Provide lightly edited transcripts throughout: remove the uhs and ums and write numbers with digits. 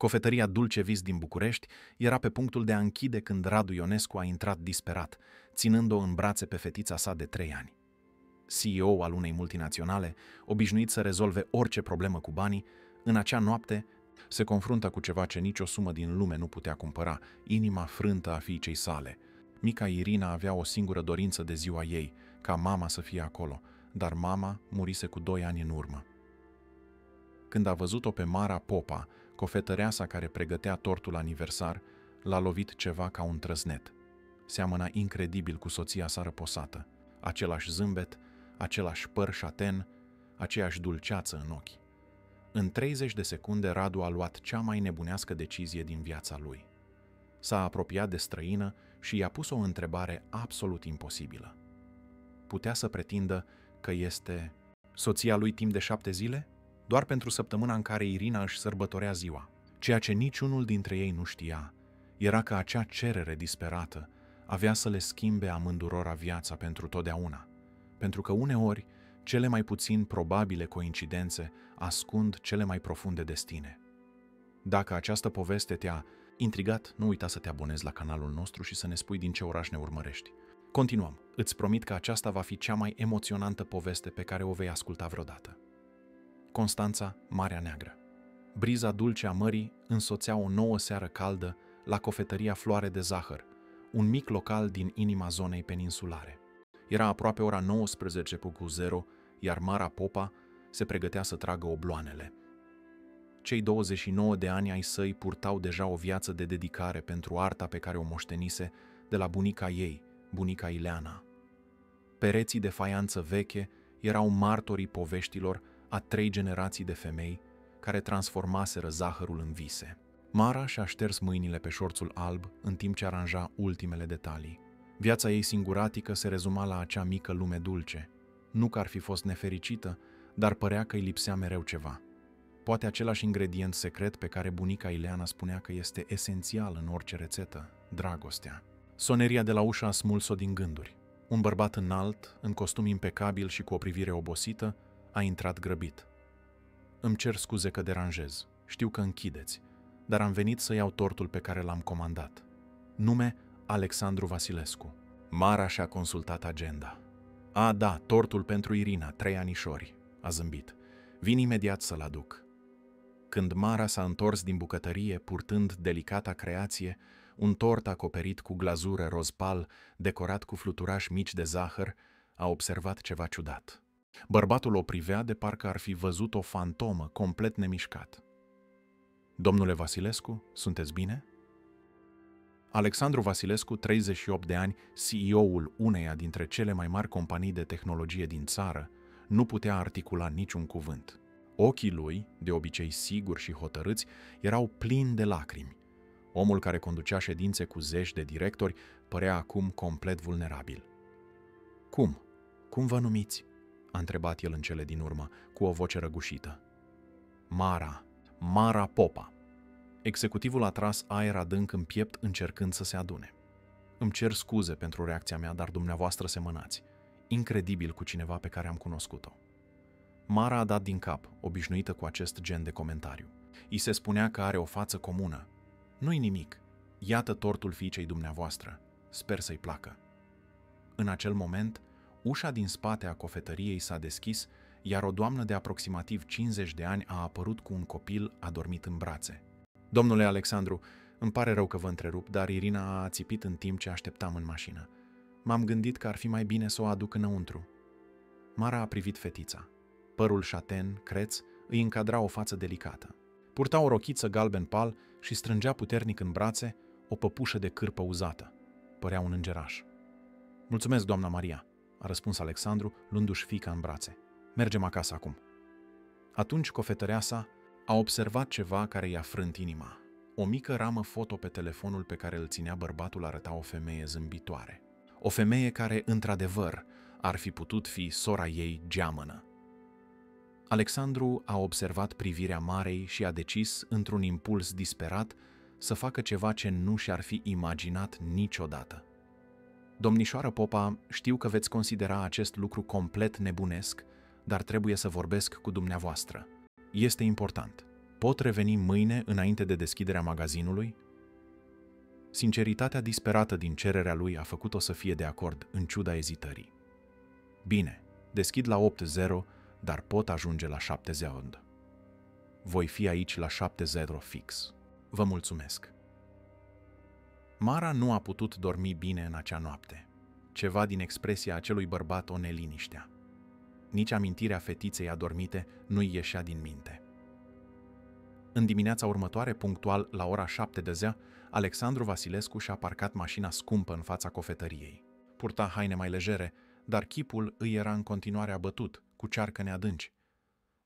Cofetăria Dulce Vis din București era pe punctul de a închide când Radu Ionescu a intrat disperat, ținând-o în brațe pe fetița sa de 3 ani. CEO al unei multinaționale, obișnuit să rezolve orice problemă cu banii, în acea noapte se confruntă cu ceva ce nicio sumă din lume nu putea cumpăra, inima frântă a fiicei sale. Mica Irina avea o singură dorință de ziua ei, ca mama să fie acolo, dar mama murise cu 2 ani în urmă. Când a văzut-o pe Mara Popa, cofetăreasa care pregătea tortul aniversar, l-a lovit ceva ca un trăsnet. Seamăna incredibil cu soția sa răposată, același zâmbet, același păr șaten, aceeași dulceață în ochi. În 30 de secunde, Radu a luat cea mai nebunească decizie din viața lui. S-a apropiat de străină și i-a pus o întrebare absolut imposibilă. Putea să pretindă că este soția lui timp de 7 zile? Doar pentru săptămâna în care Irina își sărbătorea ziua. Ceea ce niciunul dintre ei nu știa era că acea cerere disperată avea să le schimbe amândurora viața pentru totdeauna. Pentru că uneori, cele mai puțin probabile coincidențe ascund cele mai profunde destine. Dacă această poveste te-a intrigat, nu uita să te abonezi la canalul nostru și să ne spui din ce oraș ne urmărești. Continuăm. Îți promit că aceasta va fi cea mai emoționantă poveste pe care o vei asculta vreodată. Constanța, Marea Neagră. Briza dulce a mării însoțea o nouă seară caldă la cofetăria Floare de Zahăr, un mic local din inima zonei peninsulare. Era aproape ora 19:00, iar Mara Popa se pregătea să tragă obloanele. Cei 29 de ani ai săi purtau deja o viață de dedicare pentru arta pe care o moștenise de la bunica ei, bunica Ileana. Pereții de faianță veche erau martorii poveștilor a 3 generații de femei care transformaseră zahărul în vise. Mara și-a șters mâinile pe șorțul alb în timp ce aranja ultimele detalii. Viața ei singuratică se rezuma la acea mică lume dulce. Nu că ar fi fost nefericită, dar părea că îi lipsea mereu ceva. Poate același ingredient secret pe care bunica Ileana spunea că este esențial în orice rețetă, dragostea. Soneria de la ușă a smuls-o din gânduri. Un bărbat înalt, în costum impecabil și cu o privire obosită, a intrat grăbit. Îmi cer scuze că deranjez, știu că închideți, dar am venit să iau tortul pe care l-am comandat. Nume Alexandru Vasilescu. Mara și-a consultat agenda. A, da, tortul pentru Irina, 3 anișori, a zâmbit. Vin imediat să-l aduc. Când Mara s-a întors din bucătărie, purtând delicata creație, un tort acoperit cu glazură roz pal, decorat cu fluturași mici de zahăr, a observat ceva ciudat. Bărbatul o privea de parcă ar fi văzut o fantomă, complet nemișcat. Domnule Vasilescu, sunteți bine? Alexandru Vasilescu, 38 de ani, CEO-ul uneia dintre cele mai mari companii de tehnologie din țară, nu putea articula niciun cuvânt. Ochii lui, de obicei siguri și hotărâți, erau plini de lacrimi. Omul care conducea ședințe cu zeci de directori părea acum complet vulnerabil. Cum? Cum vă numiți?" a întrebat el în cele din urmă, cu o voce răgușită. Mara Popa. Executivul a tras aer adânc în piept încercând să se adune. Îmi cer scuze pentru reacția mea, dar dumneavoastră semănați. Incredibil cu cineva pe care am cunoscut-o. Mara a dat din cap, obișnuită cu acest gen de comentariu. I se spunea că are o față comună. Nu-i nimic. Iată tortul fiicei dumneavoastră. Sper să-i placă. În acel moment, ușa din spate a cofetăriei s-a deschis, iar o doamnă de aproximativ 50 de ani a apărut cu un copil adormit în brațe. Domnule Alexandru, îmi pare rău că vă întrerup, dar Irina a țipit în timp ce așteptam în mașină. M-am gândit că ar fi mai bine să o aduc înăuntru. Mara a privit fetița. Părul șaten, creț, îi încadra o față delicată. Purta o rochiță galben pal și strângea puternic în brațe o păpușă de cârpă uzată. Părea un îngeraș. Mulțumesc, doamna Maria, a răspuns Alexandru, luându-și fiica în brațe. Mergem acasă acum. Atunci cofetăreasa a observat ceva care i-a frânt inima. O mică ramă foto pe telefonul pe care îl ținea bărbatul arăta o femeie zâmbitoare. O femeie care, într-adevăr, ar fi putut fi sora ei geamănă. Alexandru a observat privirea Marei și a decis, într-un impuls disperat, să facă ceva ce nu și-ar fi imaginat niciodată. Domnișoară Popa, știu că veți considera acest lucru complet nebunesc, dar trebuie să vorbesc cu dumneavoastră. Este important. Pot reveni mâine înainte de deschiderea magazinului? Sinceritatea disperată din cererea lui a făcut-o să fie de acord, în ciuda ezitării. Bine, deschid la 8:00, dar pot ajunge la 7:00. Voi fi aici la 7:00 fix. Vă mulțumesc. Mara nu a putut dormi bine în acea noapte. Ceva din expresia acelui bărbat o neliniștea. Nici amintirea fetiței adormite nu-i ieșea din minte. În dimineața următoare, punctual la ora 7:00, Alexandru Vasilescu și-a parcat mașina scumpă în fața cofetăriei. Purta haine mai legere, dar chipul îi era în continuare abătut, cu cearcăne adânci.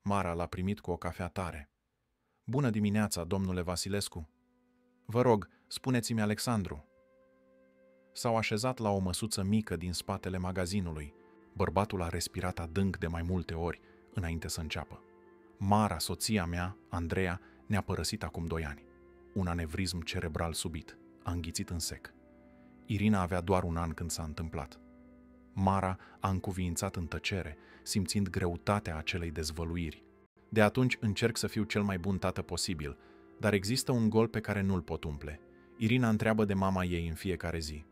Mara l-a primit cu o cafea tare. Bună dimineața, domnule Vasilescu! Vă rog, spuneți-mi, Alexandru. S-au așezat la o măsuță mică din spatele magazinului. Bărbatul a respirat adânc de mai multe ori înainte să înceapă. Mara, soția mea, Andreea, ne-a părăsit acum 2 ani. Un anevrism cerebral subit. A înghițit în sec. Irina avea doar 1 an când s-a întâmplat. Mara a încuviințat în tăcere, simțind greutatea acelei dezvăluiri. De atunci încerc să fiu cel mai bun tată posibil, dar există un gol pe care nu-l pot umple. Irina întreabă de mama ei în fiecare zi.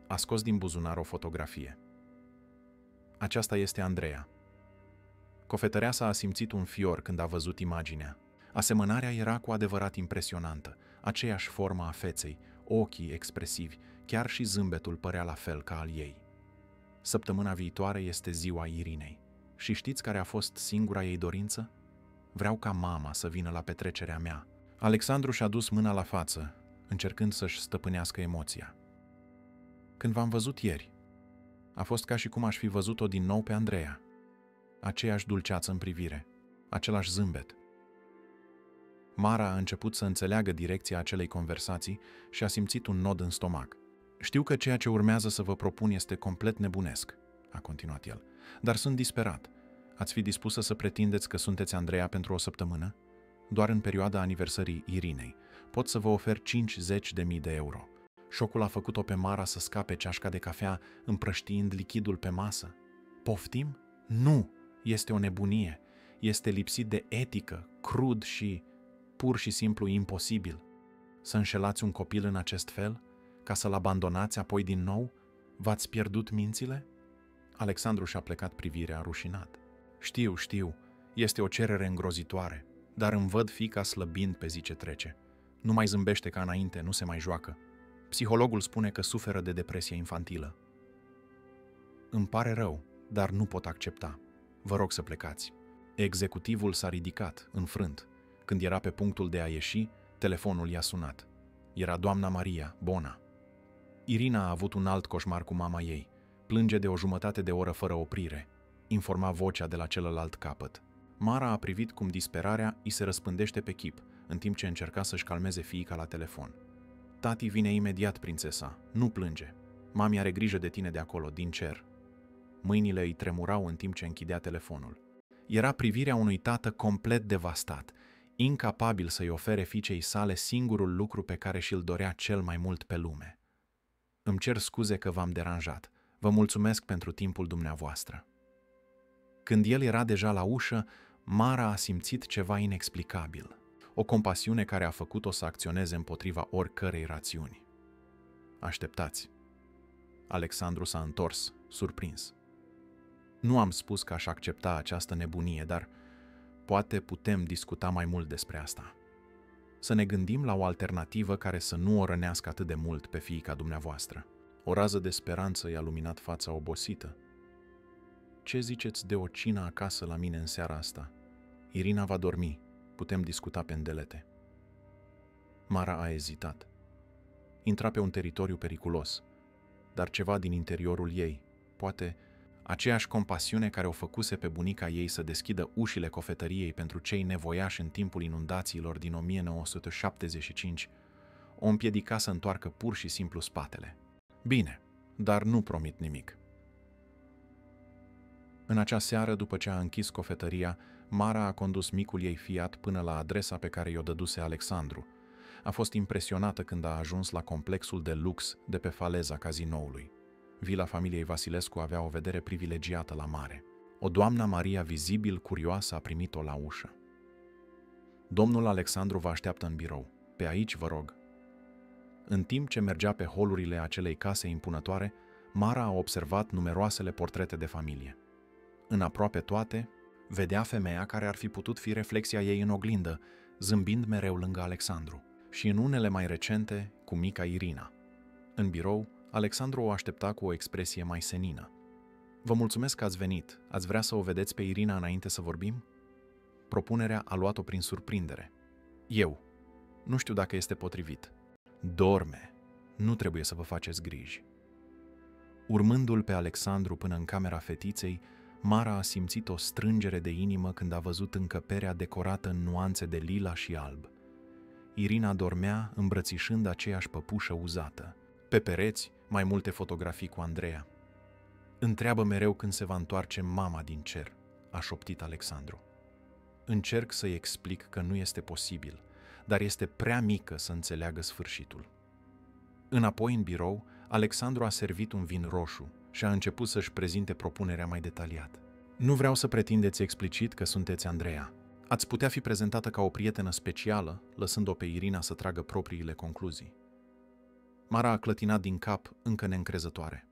A scos din buzunar o fotografie. Aceasta este Andreea. Cofetăreasa a simțit un fior când a văzut imaginea. Asemănarea era cu adevărat impresionantă, aceeași formă a feței, ochii expresivi, chiar și zâmbetul părea la fel ca al ei. Săptămâna viitoare este ziua Irinei. Și știți care a fost singura ei dorință? Vreau ca mama să vină la petrecerea mea. Alexandru și-a dus mâna la față, încercând să-și stăpânească emoția. Când v-am văzut ieri, a fost ca și cum aș fi văzut-o din nou pe Andreea. Aceeași dulceață în privire, același zâmbet. Mara a început să înțeleagă direcția acelei conversații și a simțit un nod în stomac. Știu că ceea ce urmează să vă propun este complet nebunesc, a continuat el, dar sunt disperat. Ați fi dispusă să pretindeți că sunteți Andreea pentru o săptămână? Doar în perioada aniversării Irinei. Pot să vă ofer 50.000 de euro. Șocul a făcut-o pe Mara să scape ceașca de cafea, împrăștiind lichidul pe masă. Poftim? Nu! Este o nebunie. Este lipsit de etică, crud și pur și simplu imposibil. Să înșelați un copil în acest fel? Ca să-l abandonați apoi din nou? V-ați pierdut mințile? Alexandru și-a plecat privirea rușinat. Știu, este o cerere îngrozitoare, dar îmi văd fiica slăbind pe zi ce trece. Nu mai zâmbește ca înainte, nu se mai joacă. Psihologul spune că suferă de depresie infantilă. Îmi pare rău, dar nu pot accepta. Vă rog să plecați. Executivul s-a ridicat, înfrânt. Când era pe punctul de a ieși, telefonul i-a sunat. Era doamna Maria, Bona. Irina a avut un alt coșmar cu mama ei. Plânge de o jumătate de oră fără oprire, informa vocea de la celălalt capăt. Mara a privit cum disperarea îi se răspândește pe chip, în timp ce încerca să-și calmeze fiica la telefon. Tati vine imediat, prințesa. Nu plânge. Mami are grijă de tine de acolo, din cer. Mâinile îi tremurau în timp ce închidea telefonul. Era privirea unui tată complet devastat, incapabil să-i ofere fiicei sale singurul lucru pe care și-l dorea cel mai mult pe lume. Îmi cer scuze că v-am deranjat. Vă mulțumesc pentru timpul dumneavoastră. Când el era deja la ușă, Mara a simțit ceva inexplicabil, o compasiune care a făcut-o să acționeze împotriva oricărei rațiuni. Așteptați. Alexandru s-a întors, surprins. Nu am spus că aș accepta această nebunie, dar poate putem discuta mai mult despre asta. Să ne gândim la o alternativă care să nu o rănească atât de mult pe fiica dumneavoastră. O rază de speranță i-a luminat fața obosită. Ce ziceți de o cină acasă la mine în seara asta? Irina va dormi. Putem discuta pe îndelete. Mara a ezitat. Intra pe un teritoriu periculos, dar ceva din interiorul ei, poate aceeași compasiune care o făcuse pe bunica ei să deschidă ușile cofetăriei pentru cei nevoiași în timpul inundațiilor din 1975, o împiedica să întoarcă pur și simplu spatele. Bine, dar nu promit nimic. În acea seară, după ce a închis cofetăria, Mara a condus micul ei Fiat până la adresa pe care i-o dăduse Alexandru. A fost impresionată când a ajuns la complexul de lux de pe faleza cazinoului. Vila familiei Vasilescu avea o vedere privilegiată la mare. O doamna Maria vizibil curioasă a primit-o la ușă. Domnul Alexandru vă așteaptă în birou. Pe aici, vă rog. În timp ce mergea pe holurile acelei case impunătoare, Mara a observat numeroasele portrete de familie. În aproape toate, vedea femeia care ar fi putut fi reflexia ei în oglindă, zâmbind mereu lângă Alexandru, și în unele mai recente, cu mica Irina. În birou, Alexandru o aștepta cu o expresie mai senină. Vă mulțumesc că ați venit. Ați vrea să o vedeți pe Irina înainte să vorbim? Propunerea a luat-o prin surprindere. Eu. Nu știu dacă este potrivit. Dorme. Nu trebuie să vă faceți griji. Urmându-l pe Alexandru până în camera fetiței, Mara a simțit o strângere de inimă când a văzut încăperea decorată în nuanțe de lila și alb. Irina dormea îmbrățișând aceeași păpușă uzată. Pe pereți, mai multe fotografii cu Andreea. Întreabă mereu când se va întoarce mama din cer, a șoptit Alexandru. Încerc să-i explic că nu este posibil, dar este prea mică să înțeleagă sfârșitul. Înapoi în birou, Alexandru a servit un vin roșu și a început să-și prezinte propunerea mai detaliat. Nu vreau să pretindeți explicit că sunteți Andreea. Ați putea fi prezentată ca o prietenă specială, lăsând-o pe Irina să tragă propriile concluzii. Mara a clătinat din cap, încă neîncrezătoare.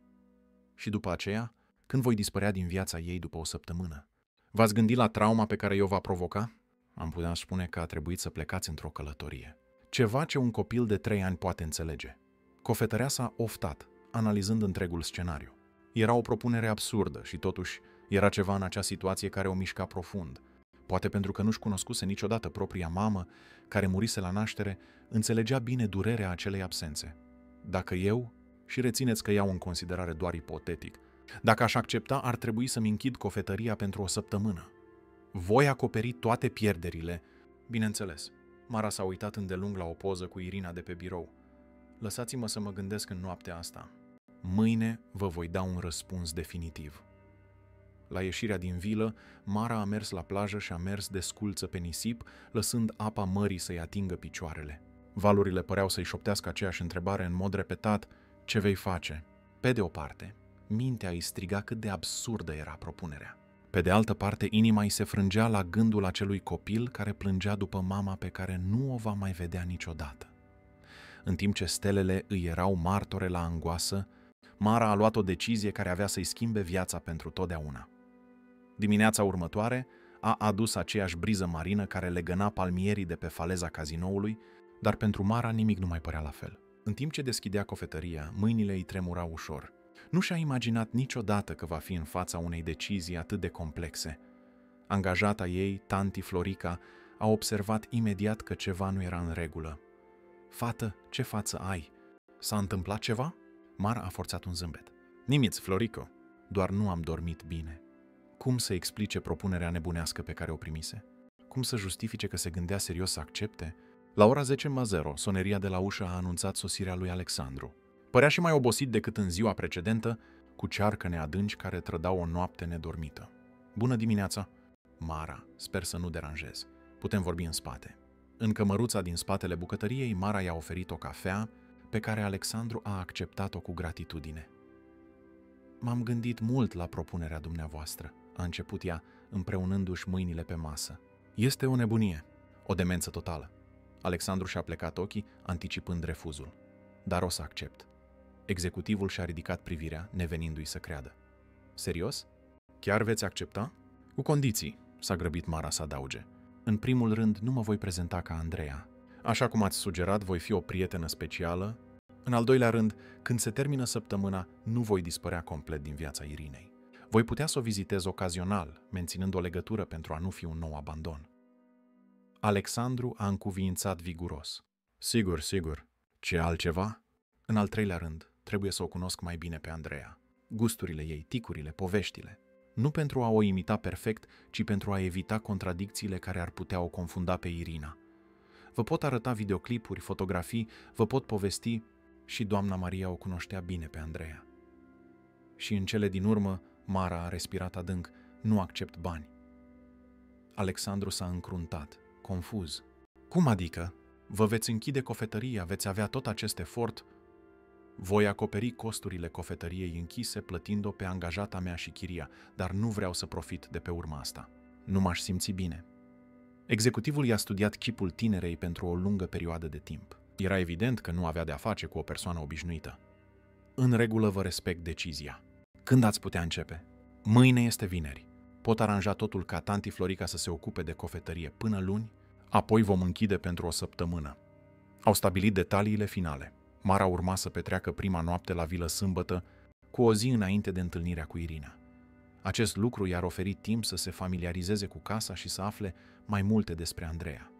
Și după aceea, când voi dispărea din viața ei după o săptămână? V-ați gândit la trauma pe care o va provoca? Am putea spune că a trebuit să plecați într-o călătorie. Ceva ce un copil de 3 ani poate înțelege. Cofetăreasa a oftat, analizând întregul scenariu. Era o propunere absurdă și totuși era ceva în acea situație care o mișca profund. Poate pentru că nu-și cunoscuse niciodată propria mamă, care murise la naștere, înțelegea bine durerea acelei absențe. Dacă eu, și rețineți că iau în considerare doar ipotetic, dacă aș accepta, ar trebui să-mi închid cofetăria pentru o săptămână. Voi acoperi toate pierderile. Bineînțeles, Mara s-a uitat îndelung la o poză cu Irina de pe birou. Lăsați-mă să mă gândesc în noaptea asta. Mâine vă voi da un răspuns definitiv. La ieșirea din vilă, Mara a mers la plajă și a mers desculță pe nisip, lăsând apa mării să-i atingă picioarele. Valurile păreau să-i șoptească aceeași întrebare în mod repetat: ce vei face? Pe de o parte, mintea îi striga cât de absurdă era propunerea. Pe de altă parte, inima îi se frângea la gândul acelui copil care plângea după mama pe care nu o va mai vedea niciodată. În timp ce stelele îi erau martore la angoasă, Mara a luat o decizie care avea să-i schimbe viața pentru totdeauna. Dimineața următoare a adus aceeași briză marină care legăna palmierii de pe faleza cazinoului, dar pentru Mara nimic nu mai părea la fel. În timp ce deschidea cofetăria, mâinile îi tremurau ușor. Nu și-a imaginat niciodată că va fi în fața unei decizii atât de complexe. Angajata ei, tanti Florica, a observat imediat că ceva nu era în regulă. Fată, ce față ai? S-a întâmplat ceva? Mara a forțat un zâmbet. Nimic, Florico, doar nu am dormit bine. Cum să explice propunerea nebunească pe care o primise? Cum să justifice că se gândea serios să accepte? La ora 10:00, soneria de la ușă a anunțat sosirea lui Alexandru. Părea și mai obosit decât în ziua precedentă, cu cearcăne adânci care trădau o noapte nedormită. Bună dimineața! Mara, sper să nu deranjez. Putem vorbi în spate. În cămăruța din spatele bucătăriei, Mara i-a oferit o cafea, pe care Alexandru a acceptat-o cu gratitudine. M-am gândit mult la propunerea dumneavoastră, a început ea, împreunându-și mâinile pe masă. Este o nebunie, o demență totală. Alexandru și-a plecat ochii, anticipând refuzul. Dar o să accept. Executivul și-a ridicat privirea, nevenindu-i să creadă. Serios? Chiar veți accepta? Cu condiții, s-a grăbit Mara să adauge. În primul rând, nu mă voi prezenta ca Andreea. Așa cum ați sugerat, voi fi o prietenă specială. În al doilea rând, când se termină săptămâna, nu voi dispărea complet din viața Irinei. Voi putea să o vizitez ocazional, menținând o legătură pentru a nu fi un nou abandon. Alexandru a încuviințat viguros. Sigur, sigur. Ce altceva? În al treilea rând, trebuie să o cunosc mai bine pe Andreea. Gusturile ei, ticurile, poveștile. Nu pentru a o imita perfect, ci pentru a evita contradicțiile care ar putea o confunda pe Irina. Vă pot arăta videoclipuri, fotografii, vă pot povesti, și doamna Maria o cunoștea bine pe Andreea. Și în cele din urmă, Mara a respirat adânc, nu accept bani. Alexandru s-a încruntat, confuz. Cum adică? Vă veți închide cofetăria, veți avea tot acest efort? Voi acoperi costurile cofetăriei închise, plătind-o pe angajata mea și chiria, dar nu vreau să profit de pe urma asta. Nu m-aș simți bine. Executivul i-a studiat chipul tinerei pentru o lungă perioadă de timp. Era evident că nu avea de-a face cu o persoană obișnuită. În regulă, vă respect decizia. Când ați putea începe? Mâine este vineri. Pot aranja totul ca tanti Florica să se ocupe de cofetărie până luni, apoi vom închide pentru o săptămână. Au stabilit detaliile finale. Mara urma să petreacă prima noapte la vilă sâmbătă, cu o zi înainte de întâlnirea cu Irina. Acest lucru i-ar oferi timp să se familiarizeze cu casa și să afle mai multe despre Andreea.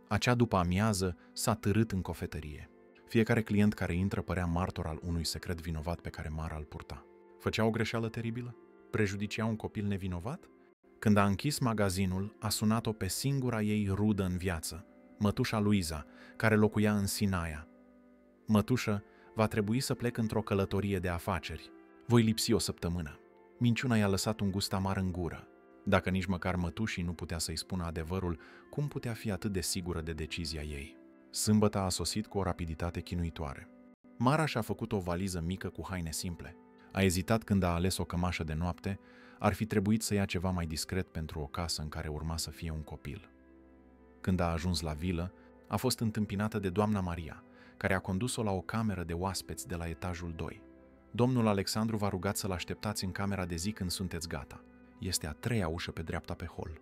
Acea după amiază s-a târât în cofetărie. Fiecare client care intră părea martor al unui secret vinovat pe care Mara îl purta. Făcea o greșeală teribilă? Prejudicia un copil nevinovat? Când a închis magazinul, a sunat-o pe singura ei rudă în viață, mătușa Luiza, care locuia în Sinaia. Mătușă, va trebui să plec într-o călătorie de afaceri. Voi lipsi o săptămână. Minciuna i-a lăsat un gust amar în gură. Dacă nici măcar mătușii nu putea să-i spună adevărul, cum putea fi atât de sigură de decizia ei? Sâmbătă a sosit cu o rapiditate chinuitoare. Mara și-a făcut o valiză mică cu haine simple. A ezitat când a ales o cămașă de noapte, ar fi trebuit să ia ceva mai discret pentru o casă în care urma să fie un copil. Când a ajuns la vilă, a fost întâmpinată de doamna Maria, care a condus-o la o cameră de oaspeți de la etajul 2. Domnul Alexandru v-a rugat să-l așteptați în camera de zi când sunteți gata. Este a treia ușă pe dreapta pe hol.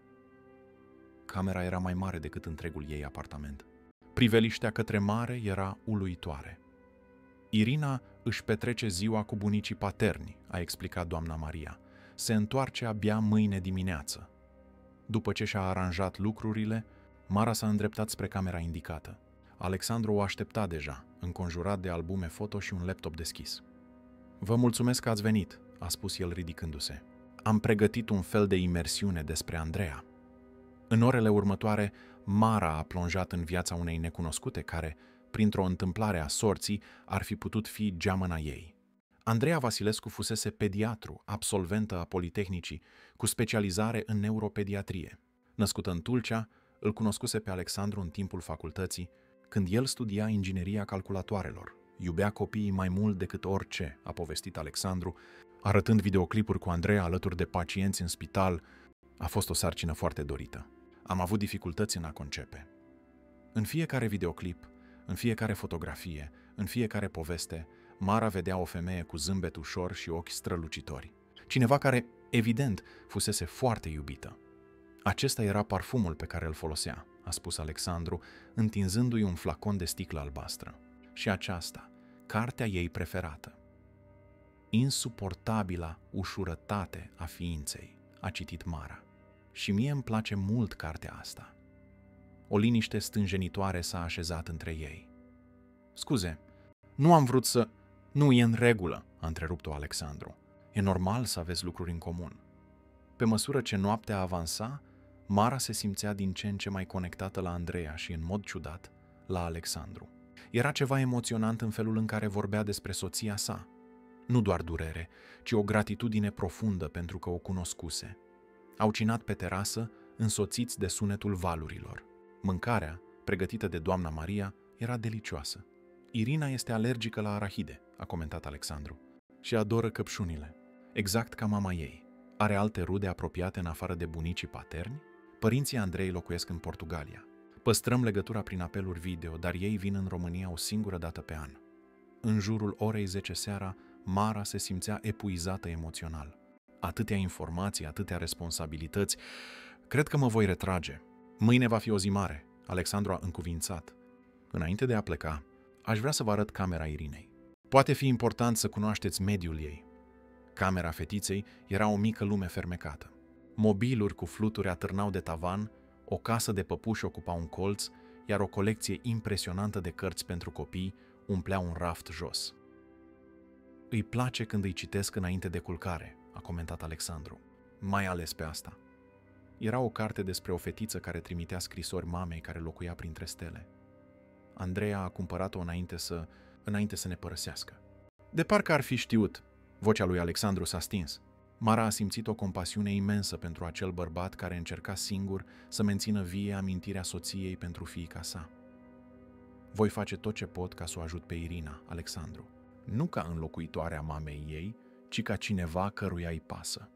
Camera era mai mare decât întregul ei apartament. Priveliștea către mare era uluitoare. Irina își petrece ziua cu bunicii paterni, a explicat doamna Maria. Se întoarce abia mâine dimineață. După ce și-a aranjat lucrurile, Mara s-a îndreptat spre camera indicată. Alexandru o aștepta deja, înconjurat de albume foto și un laptop deschis. Vă mulțumesc că ați venit, a spus el ridicându-se. Am pregătit un fel de imersiune despre Andreea. În orele următoare, Mara a plonjat în viața unei necunoscute care, printr-o întâmplare a sorții, ar fi putut fi geamăna ei. Andreea Vasilescu fusese pediatru, absolventă a Politehnicii, cu specializare în neuropediatrie. Născută în Tulcea, îl cunoscuse pe Alexandru în timpul facultății, când el studia ingineria calculatoarelor. Iubea copiii mai mult decât orice, a povestit Alexandru, arătând videoclipuri cu Andreea alături de pacienți în spital. A fost o sarcină foarte dorită. Am avut dificultăți în a concepe. În fiecare videoclip, în fiecare fotografie, în fiecare poveste, Mara vedea o femeie cu zâmbet ușor și ochi strălucitori. Cineva care, evident, fusese foarte iubită. Acesta era parfumul pe care îl folosea, a spus Alexandru, întinzându-i un flacon de sticlă albastră. Și aceasta, cartea ei preferată. Insuportabila ușurătate a ființei, a citit Mara. Și mie îmi place mult cartea asta. O liniște stânjenitoare s-a așezat între ei. Scuze, nu am vrut să... Nu e în regulă, a întrerupt-o Alexandru. E normal să aveți lucruri în comun. Pe măsură ce noaptea avansa, Mara se simțea din ce în ce mai conectată la Andreea și, în mod ciudat, la Alexandru. Era ceva emoționant în felul în care vorbea despre soția sa. Nu doar durere, ci o gratitudine profundă pentru că o cunoscuse. Au cinat pe terasă, însoțiți de sunetul valurilor. Mâncarea, pregătită de doamna Maria, era delicioasă. Irina este alergică la arahide, a comentat Alexandru, și adoră căpșunile, exact ca mama ei. Are alte rude apropiate în afară de bunicii paterni? Părinții Andrei locuiesc în Portugalia. Păstrăm legătura prin apeluri video, dar ei vin în România o singură dată pe an. În jurul orei 10 seara, Mara se simțea epuizată emoțional. Atâtea informații, atâtea responsabilități. Cred că mă voi retrage. Mâine va fi o zi mare, Alexandru a încuvințat. Înainte de a pleca, aș vrea să vă arăt camera Irinei. Poate fi important să cunoașteți mediul ei. Camera fetiței era o mică lume fermecată. Mobiluri cu fluturi atârnau de tavan, o casă de păpuși ocupa un colț, iar o colecție impresionantă de cărți pentru copii umplea un raft jos. Îi place când îi citesc înainte de culcare, a comentat Alexandru. Mai ales pe asta. Era o carte despre o fetiță care trimitea scrisori mamei care locuia printre stele. Andreea a cumpărat-o înainte să ne părăsească. De parcă ar fi știut, vocea lui Alexandru s-a stins. Mara a simțit o compasiune imensă pentru acel bărbat care încerca singur să mențină vie amintirea soției pentru fiica sa. Voi face tot ce pot ca să o ajut pe Irina, Alexandru. Nu ca înlocuitoarea mamei ei, ci ca cineva căruia îi pasă.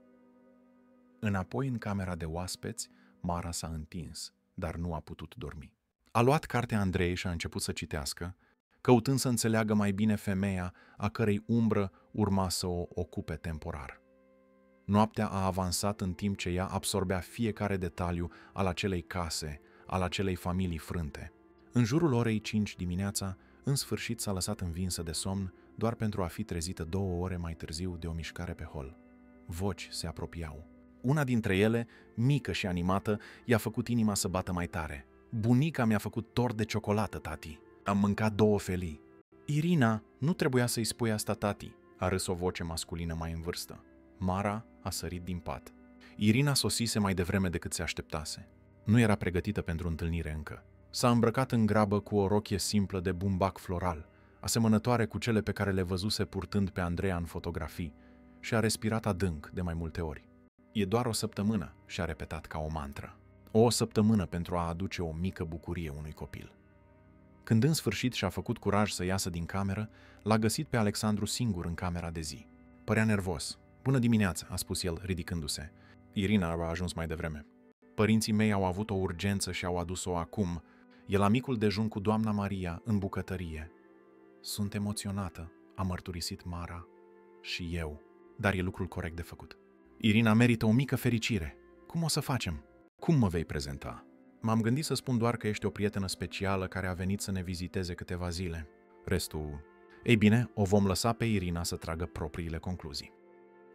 Înapoi în camera de oaspeți, Mara s-a întins, dar nu a putut dormi. A luat cartea Andrei și a început să citească, căutând să înțeleagă mai bine femeia a cărei umbră urma să o ocupe temporar. Noaptea a avansat în timp ce ea absorbea fiecare detaliu al acelei case, al acelei familii frânte. În jurul orei 5 dimineața, în sfârșit s-a lăsat învinsă de somn, doar pentru a fi trezită 2 ore mai târziu de o mișcare pe hol. Voci se apropiau. Una dintre ele, mică și animată, i-a făcut inima să bată mai tare. Bunica mi-a făcut tort de ciocolată, tati. Am mâncat 2 felii. Irina, nu trebuia să-i spui asta, tati, a râs o voce masculină mai în vârstă. Mara a sărit din pat. Irina sosise mai devreme decât se așteptase. Nu era pregătită pentru întâlnire încă. S-a îmbrăcat în grabă cu o rochie simplă de bumbac floral, asemănătoare cu cele pe care le văzuse purtând pe Andreea în fotografii, și a respirat adânc de mai multe ori. E doar o săptămână, și-a repetat ca o mantră. O săptămână pentru a aduce o mică bucurie unui copil. Când în sfârșit și-a făcut curaj să iasă din cameră, l-a găsit pe Alexandru singur în camera de zi. Părea nervos. Bună dimineața, a spus el, ridicându-se. Irina a ajuns mai devreme. Părinții mei au avut o urgență și au adus-o acum. E la micul dejun cu doamna Maria, în bucătărie. Sunt emoționată, a mărturisit Mara. Și eu. Dar e lucrul corect de făcut. Irina merită o mică fericire. Cum o să facem? Cum mă vei prezenta? M-am gândit să spun doar că ești o prietenă specială care a venit să ne viziteze câteva zile. Restul... Ei bine, o vom lăsa pe Irina să tragă propriile concluzii.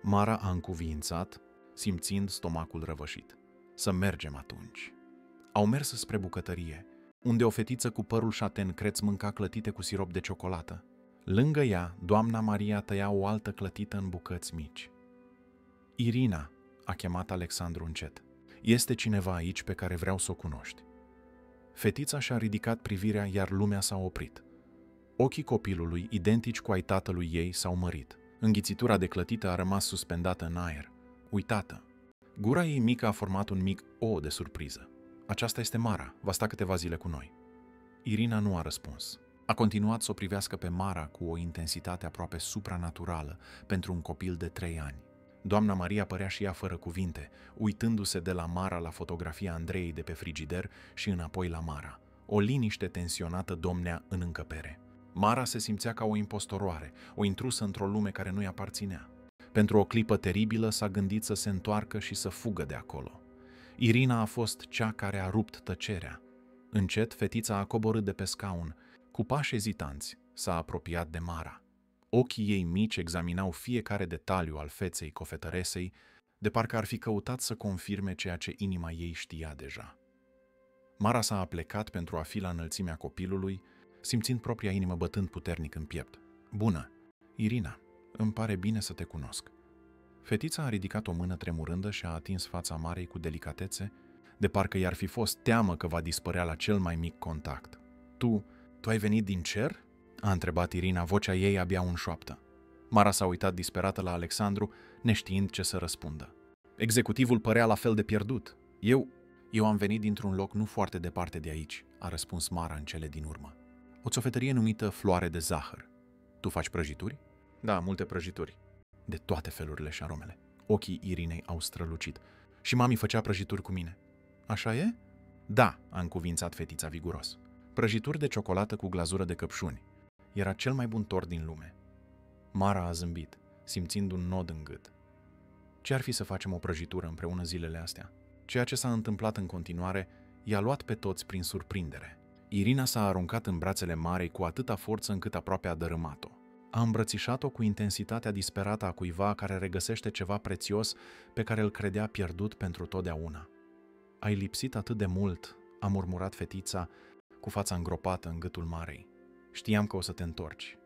Mara a încuviințat, simțind stomacul răvășit. Să mergem atunci. Au mers spre bucătărie, unde o fetiță cu părul șaten creț mânca clătite cu sirop de ciocolată. Lângă ea, doamna Maria tăia o altă clătită în bucăți mici. Irina, a chemat Alexandru încet. Este cineva aici pe care vreau să o cunoști. Fetița și-a ridicat privirea, iar lumea s-a oprit. Ochii copilului, identici cu ai tatălui ei, s-au mărit. Înghițitura de clătită a rămas suspendată în aer, uitată. Gura ei mică a format un mic O de surpriză. Aceasta este Mara, va sta câteva zile cu noi. Irina nu a răspuns. A continuat să o privească pe Mara cu o intensitate aproape supranaturală pentru un copil de 3 ani. Doamna Maria părea și ea fără cuvinte, uitându-se de la Mara la fotografia Andreei de pe frigider și înapoi la Mara. O liniște tensionată domnea în încăpere. Mara se simțea ca o impostoroare, o intrusă într-o lume care nu-i aparținea. Pentru o clipă teribilă s-a gândit să se întoarcă și să fugă de acolo. Irina a fost cea care a rupt tăcerea. Încet, fetița a coborât de pe scaun. Cu pași ezitanți, s-a apropiat de Mara. Ochii ei mici examinau fiecare detaliu al feței cofetăresei, de parcă ar fi căutat să confirme ceea ce inima ei știa deja. Mara s-a aplecat pentru a fi la înălțimea copilului, simțind propria inimă bătând puternic în piept. Bună, Irina, îmi pare bine să te cunosc. Fetița a ridicat o mână tremurândă și a atins fața Marei cu delicatețe, de parcă i-ar fi fost teamă că va dispărea la cel mai mic contact. Tu ai venit din cer?" a întrebat Irina, vocea ei abia un șoaptă. Mara s-a uitat disperată la Alexandru, neștiind ce să răspundă. Executivul părea la fel de pierdut. Eu am venit dintr-un loc nu foarte departe de aici, a răspuns Mara în cele din urmă. O țofetărie numită Floare de Zahăr. Tu faci prăjituri? Da, multe prăjituri. De toate felurile și aromele. Ochii Irinei au strălucit. Și mami făcea prăjituri cu mine. Așa e? Da, a încuvințat fetița viguros. Prăjituri de ciocolată cu glazură de căpșuni. Era cel mai bun tort din lume. Mara a zâmbit, simțind un nod în gât. Ce ar fi să facem o prăjitură împreună zilele astea? Ceea ce s-a întâmplat în continuare i-a luat pe toți prin surprindere. Irina s-a aruncat în brațele Marei cu atâta forță încât aproape a dărâmat-o. A îmbrățișat-o cu intensitatea disperată a cuiva care regăsește ceva prețios pe care îl credea pierdut pentru totdeauna. Ai lipsit atât de mult, a murmurat fetița, cu fața îngropată în gâtul Marei. Știam că o să te întorci.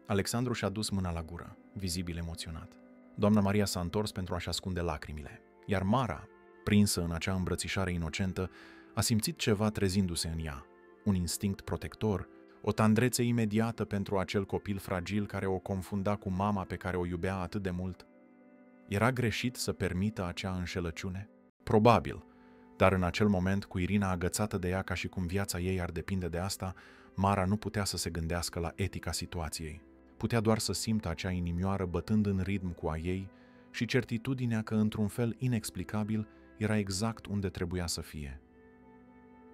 Alexandru și-a dus mâna la gură, vizibil emoționat. Doamna Maria s-a întors pentru a-și ascunde lacrimile, iar Mara, prinsă în acea îmbrățișare inocentă, a simțit ceva trezindu-se în ea, un instinct protector, o tandrețe imediată pentru acel copil fragil care o confunda cu mama pe care o iubea atât de mult. Era greșit să permită acea înșelăciune? Probabil, dar în acel moment, cu Irina agățată de ea ca și cum viața ei ar depinde de asta, Mara nu putea să se gândească la etica situației. Putea doar să simtă acea inimioară bătând în ritm cu a ei și certitudinea că, într-un fel inexplicabil, era exact unde trebuia să fie.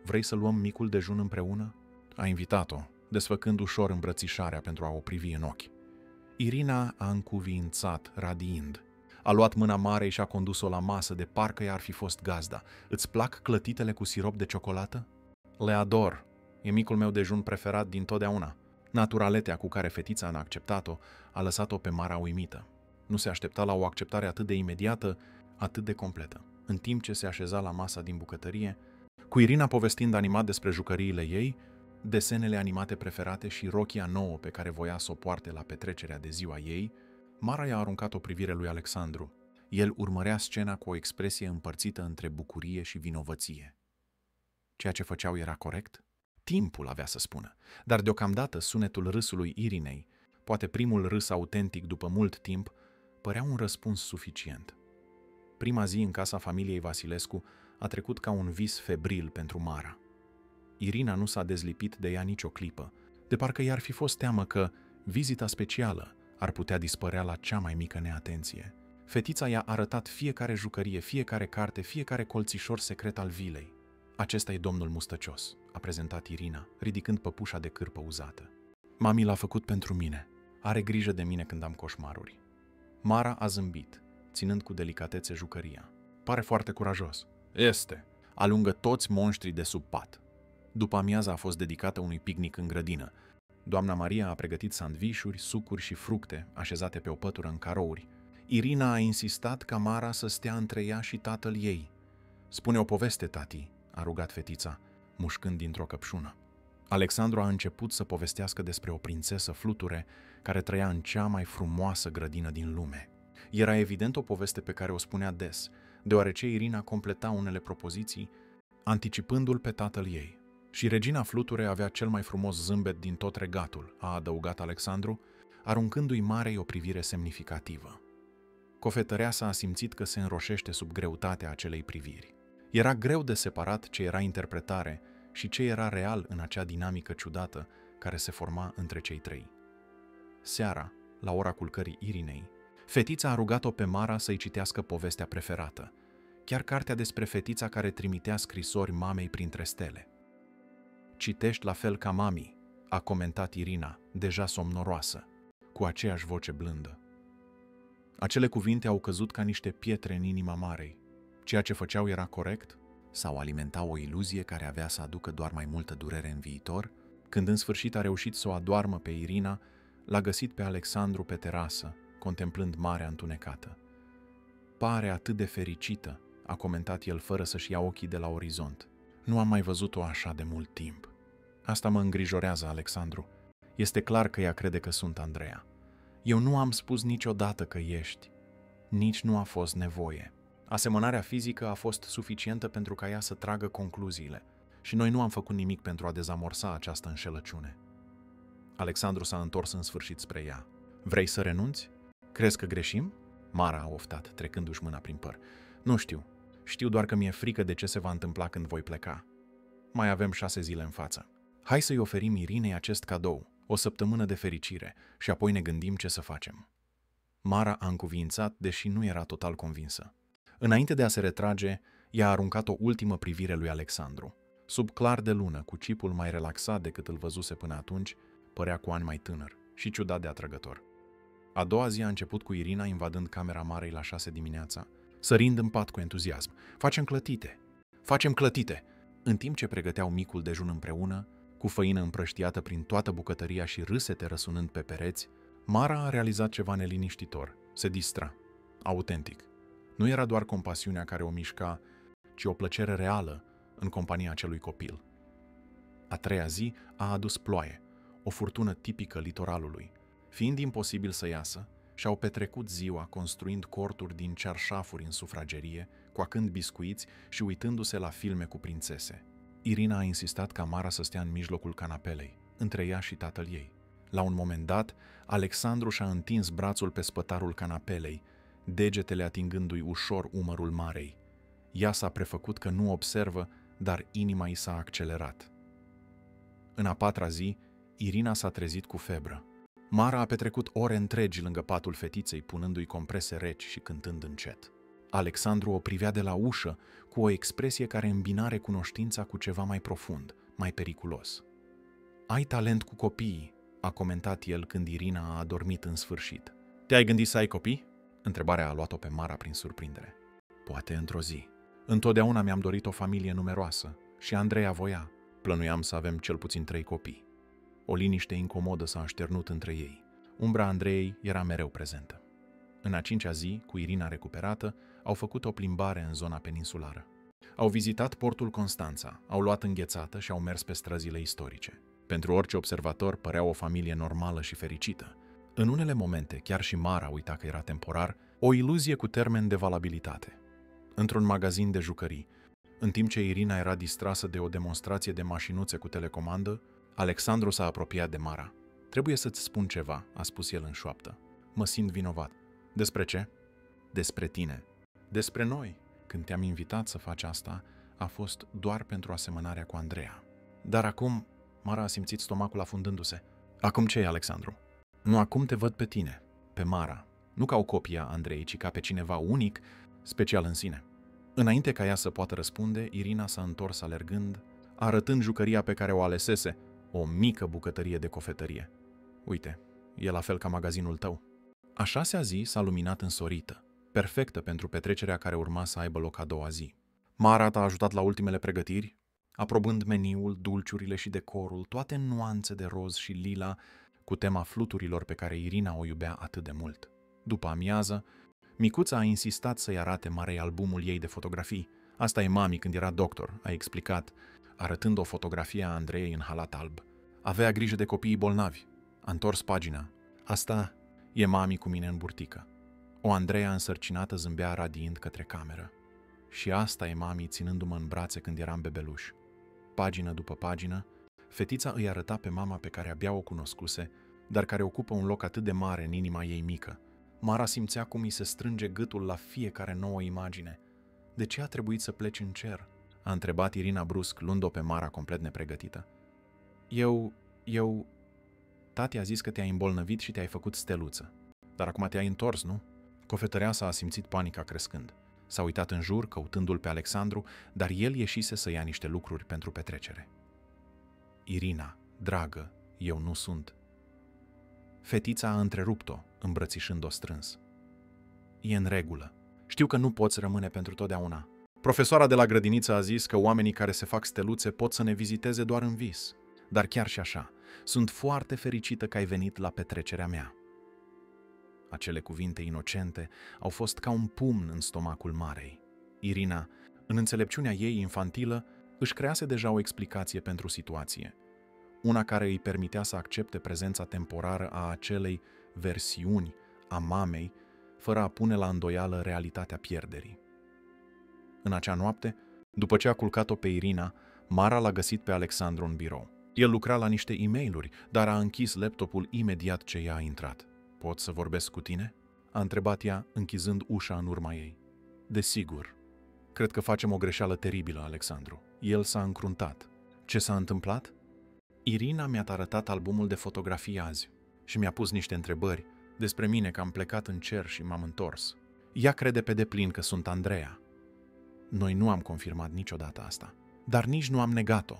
Vrei să luăm micul dejun împreună? A invitat-o, desfăcând ușor îmbrățișarea pentru a o privi în ochi. Irina a încuviințat, radiind. A luat mâna Marei și a condus-o la masă de parcă i-ar fi fost gazda. Îți plac clătitele cu sirop de ciocolată? Le ador. E micul meu dejun preferat dintotdeauna. Naturaletea cu care fetița a acceptat-o a lăsat-o pe Mara uimită. Nu se aștepta la o acceptare atât de imediată, atât de completă. În timp ce se așeza la masa din bucătărie, cu Irina povestind animat despre jucăriile ei, desenele animate preferate și rochia nouă pe care voia să o poarte la petrecerea de ziua ei, Mara i-a aruncat o privire lui Alexandru. El urmărea scena cu o expresie împărțită între bucurie și vinovăție. Ceea ce făceau era corect? Timpul avea să spună, dar deocamdată sunetul râsului Irinei, poate primul râs autentic după mult timp, părea un răspuns suficient. Prima zi în casa familiei Vasilescu a trecut ca un vis febril pentru Mara. Irina nu s-a dezlipit de ea nicio clipă, de parcă i-ar fi fost teamă că vizita specială ar putea dispărea la cea mai mică neatenție. Fetița i-a arătat fiecare jucărie, fiecare carte, fiecare colțișor secret al vilei. Acesta e domnul Mustăcios, a prezentat Irina, ridicând păpușa de cârpă uzată. Mami l-a făcut pentru mine. Are grijă de mine când am coșmaruri. Mara a zâmbit, ținând cu delicatețe jucăria. Pare foarte curajos. Este. Alungă toți monștrii de sub pat. După amiaza a fost dedicată unui picnic în grădină. Doamna Maria a pregătit sandvișuri, sucuri și fructe așezate pe o pătură în carouri. Irina a insistat ca Mara să stea între ea și tatăl ei. Spune o poveste, tati, a rugat fetița, mușcând dintr-o căpșună. Alexandru a început să povestească despre o prințesă fluture care trăia în cea mai frumoasă grădină din lume. Era evident o poveste pe care o spunea des, deoarece Irina completa unele propoziții, anticipându-l pe tatăl ei. Și regina fluture avea cel mai frumos zâmbet din tot regatul, a adăugat Alexandru, aruncându-i Marei o privire semnificativă. Cofetăreasa a simțit că se înroșește sub greutatea acelei priviri. Era greu de separat ce era interpretare și ce era real în acea dinamică ciudată care se forma între cei trei. Seara, la ora culcării Irinei, fetița a rugat-o pe Mara să-i citească povestea preferată, chiar cartea despre fetița care trimitea scrisori mamei printre stele. Citești la fel ca mami, a comentat Irina, deja somnoroasă, cu aceeași voce blândă. Acele cuvinte au căzut ca niște pietre în inima Marei. Ceea ce făceau era corect? Sau alimenta o iluzie care avea să aducă doar mai multă durere în viitor? Când în sfârșit a reușit să o adoarmă pe Irina, l-a găsit pe Alexandru pe terasă, contemplând marea întunecată. Pare atât de fericită, a comentat el fără să-și ia ochii de la orizont. Nu am mai văzut-o așa de mult timp. Asta mă îngrijorează, Alexandru. Este clar că ea crede că sunt Andreea. Eu nu am spus niciodată că ești. Nici nu a fost nevoie. Asemănarea fizică a fost suficientă pentru ca ea să tragă concluziile și noi nu am făcut nimic pentru a dezamorsa această înșelăciune. Alexandru s-a întors în sfârșit spre ea. Vrei să renunți? Crezi că greșim? Mara a oftat, trecându-și mâna prin păr. Nu știu. Știu doar că mi-e frică de ce se va întâmpla când voi pleca. Mai avem 6 zile în față. Hai să-i oferim Irinei acest cadou, o săptămână de fericire, și apoi ne gândim ce să facem. Mara a încuviințat, deși nu era total convinsă. Înainte de a se retrage, i-a aruncat o ultimă privire lui Alexandru. Sub clar de lună, cu chipul mai relaxat decât îl văzuse până atunci, părea cu ani mai tânăr și ciudat de atrăgător. A doua zi a început cu Irina invadând camera Marei la 6 dimineața, sărind în pat cu entuziasm. Facem clătite! Facem clătite! În timp ce pregăteau micul dejun împreună, cu făină împrăștiată prin toată bucătăria și râsete răsunând pe pereți, Mara a realizat ceva neliniștitor. Se distra. Autentic. Nu era doar compasiunea care o mișca, ci o plăcere reală în compania acelui copil. A treia zi a adus ploaie, o furtună tipică litoralului. Fiind imposibil să iasă, și-au petrecut ziua construind corturi din cearșafuri în sufragerie, coacând biscuiți și uitându-se la filme cu prințese. Irina a insistat ca Mara să stea în mijlocul canapelei, între ea și tatăl ei. La un moment dat, Alexandru și-a întins brațul pe spătarul canapelei, degetele atingându-i ușor umărul Marei. Ea s-a prefăcut că nu observă, dar inima i s-a accelerat. În a patra zi, Irina s-a trezit cu febră. Mara a petrecut ore întregi lângă patul fetiței, punându-i comprese reci și cântând încet. Alexandru o privea de la ușă cu o expresie care îmbina recunoștința cu ceva mai profund, mai periculos. Ai talent cu copiii, a comentat el când Irina a adormit în sfârșit. Te-ai gândit să ai copii? Întrebarea a luat-o pe Mara prin surprindere. Poate într-o zi. Întotdeauna mi-am dorit o familie numeroasă și Andreea voia. Plănuiam să avem cel puțin 3 copii. O liniște incomodă s-a așternut între ei. Umbra Andreei era mereu prezentă. În a 5-a zi, cu Irina recuperată, au făcut o plimbare în zona peninsulară. Au vizitat portul Constanța, au luat înghețată și au mers pe străzile istorice. Pentru orice observator părea o familie normală și fericită. În unele momente, chiar și Mara uita că era temporar, o iluzie cu termen de valabilitate. Într-un magazin de jucării, în timp ce Irina era distrasă de o demonstrație de mașinuțe cu telecomandă, Alexandru s-a apropiat de Mara. Trebuie să-ți spun ceva, a spus el în șoaptă. Mă simt vinovat. Despre ce? Despre tine. Despre noi. Când te-am invitat să faci asta, a fost doar pentru asemănarea cu Andreea. Dar acum, Mara a simțit stomacul afundându-se. Acum ce e, Alexandru? Nu, acum te văd pe tine, pe Mara. Nu ca o copie a Andreei, ci ca pe cineva unic, special în sine. Înainte ca ea să poată răspunde, Irina s-a întors alergând, arătând jucăria pe care o alesese, o mică bucătărie de cofetărie. Uite, e la fel ca magazinul tău. A 6-a zi s-a luminat însorită, perfectă pentru petrecerea care urma să aibă loc a doua zi. Mara t-a ajutat la ultimele pregătiri, aprobând meniul, dulciurile și decorul, toate în nuanțe de roz și lila, cu tema fluturilor pe care Irina o iubea atât de mult. După amiază, micuța a insistat să-i arate Marei albumul ei de fotografii. Asta e mami când era doctor, a explicat, arătând o fotografie a Andreei în halat alb. Avea grijă de copiii bolnavi. A întors pagina. Asta e mami cu mine în burtică. O Andreea însărcinată zâmbea radiind către cameră. Și asta e mami ținându-mă în brațe când eram bebeluș. Pagină după pagină, fetița îi arăta pe mama pe care abia o cunoscuse, dar care ocupă un loc atât de mare în inima ei mică. Mara simțea cum îi se strânge gâtul la fiecare nouă imagine. De ce a trebuit să pleci în cer? A întrebat Irina brusc, luând-o pe Mara complet nepregătită. Eu... Tati a zis că te-ai îmbolnăvit și te-ai făcut steluță. Dar acum te-ai întors, nu? Cofetăreasa a simțit panica crescând. S-a uitat în jur, căutându-l pe Alexandru, dar el ieșise să ia niște lucruri pentru petrecere. Irina, dragă, eu nu sunt. Fetița a întrerupt-o, îmbrățișând-o strâns. E în regulă. Știu că nu poți rămâne pentru totdeauna. Profesoara de la grădiniță a zis că oamenii care se fac steluțe pot să ne viziteze doar în vis. Dar chiar și așa, sunt foarte fericită că ai venit la petrecerea mea. Acele cuvinte inocente au fost ca un pumn în stomacul Marei. Irina, în înțelepciunea ei infantilă, își crease deja o explicație pentru situație. Una care îi permitea să accepte prezența temporară a acelei versiuni a mamei, fără a pune la îndoială realitatea pierderii. În acea noapte, după ce a culcat-o pe Irina, Mara l-a găsit pe Alexandru în birou. El lucra la niște e-mail-uri, dar a închis laptopul imediat ce ea a intrat. Pot să vorbesc cu tine? A întrebat ea, închizând ușa în urma ei. Desigur. Cred că facem o greșeală teribilă, Alexandru. El s-a încruntat. Ce s-a întâmplat? Irina mi-a arătat albumul de fotografii azi și mi-a pus niște întrebări despre mine, că am plecat în cer și m-am întors. Ea crede pe deplin că sunt Andreea. Noi nu am confirmat niciodată asta, dar nici nu am negat-o.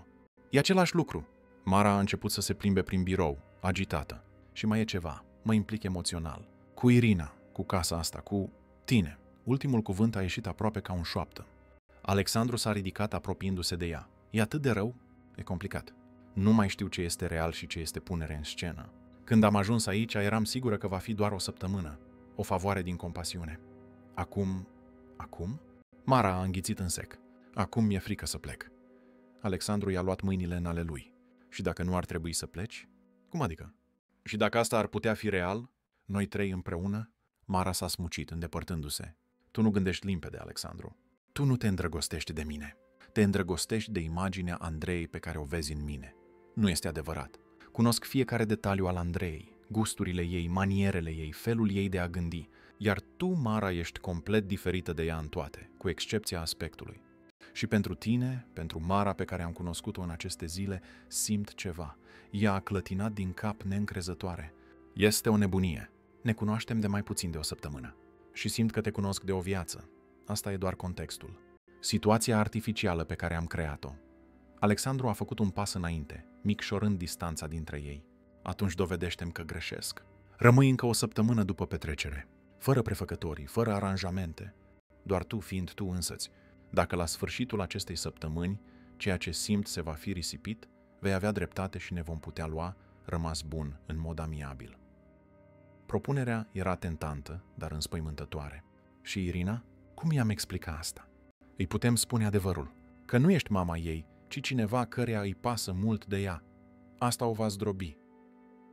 E același lucru. Mara a început să se plimbe prin birou, agitată. Și mai e ceva, mă implic emoțional. Cu Irina, cu casa asta, cu tine. Ultimul cuvânt a ieșit aproape ca un șoaptă. Alexandru s-a ridicat apropiindu-se de ea. E atât de rău? E complicat. Nu mai știu ce este real și ce este punere în scenă. Când am ajuns aici, eram sigură că va fi doar o săptămână. O favoare din compasiune. Acum? Mara a înghițit în sec. Acum mi-e frică să plec. Alexandru i-a luat mâinile în ale lui. Și dacă nu ar trebui să pleci? Cum adică? Și dacă asta ar putea fi real, noi 3 împreună? Mara s-a smucit, îndepărtându-se. Tu nu gândești limpede, Alexandru. Tu nu te îndrăgostești de mine. Te îndrăgostești de imaginea Andreei pe care o vezi în mine. Nu este adevărat. Cunosc fiecare detaliu al Andreei, gusturile ei, manierele ei, felul ei de a gândi. Iar tu, Mara, ești complet diferită de ea în toate, cu excepția aspectului. Și pentru tine, pentru Mara pe care am cunoscut-o în aceste zile, simt ceva. Ea a clătinat din cap neîncrezătoare. Este o nebunie. Ne cunoaștem de mai puțin de o săptămână. Și simt că te cunosc de o viață. asta e doar contextul. Situația artificială pe care am creat-o. Alexandru a făcut un pas înainte, micșorând distanța dintre ei. Atunci dovedește-mi că greșesc. Rămâi încă o săptămână după petrecere, fără prefăcătorii, fără aranjamente, doar tu fiind tu însăți. Dacă la sfârșitul acestei săptămâni ceea ce simt se va fi risipit, vei avea dreptate și ne vom putea lua rămas bun în mod amiabil. Propunerea era tentantă, dar înspăimântătoare. Și Irina? Cum i-am explicat asta? Îi putem spune adevărul, că nu ești mama ei, ci cineva căreia îi pasă mult de ea. Asta o va zdrobi.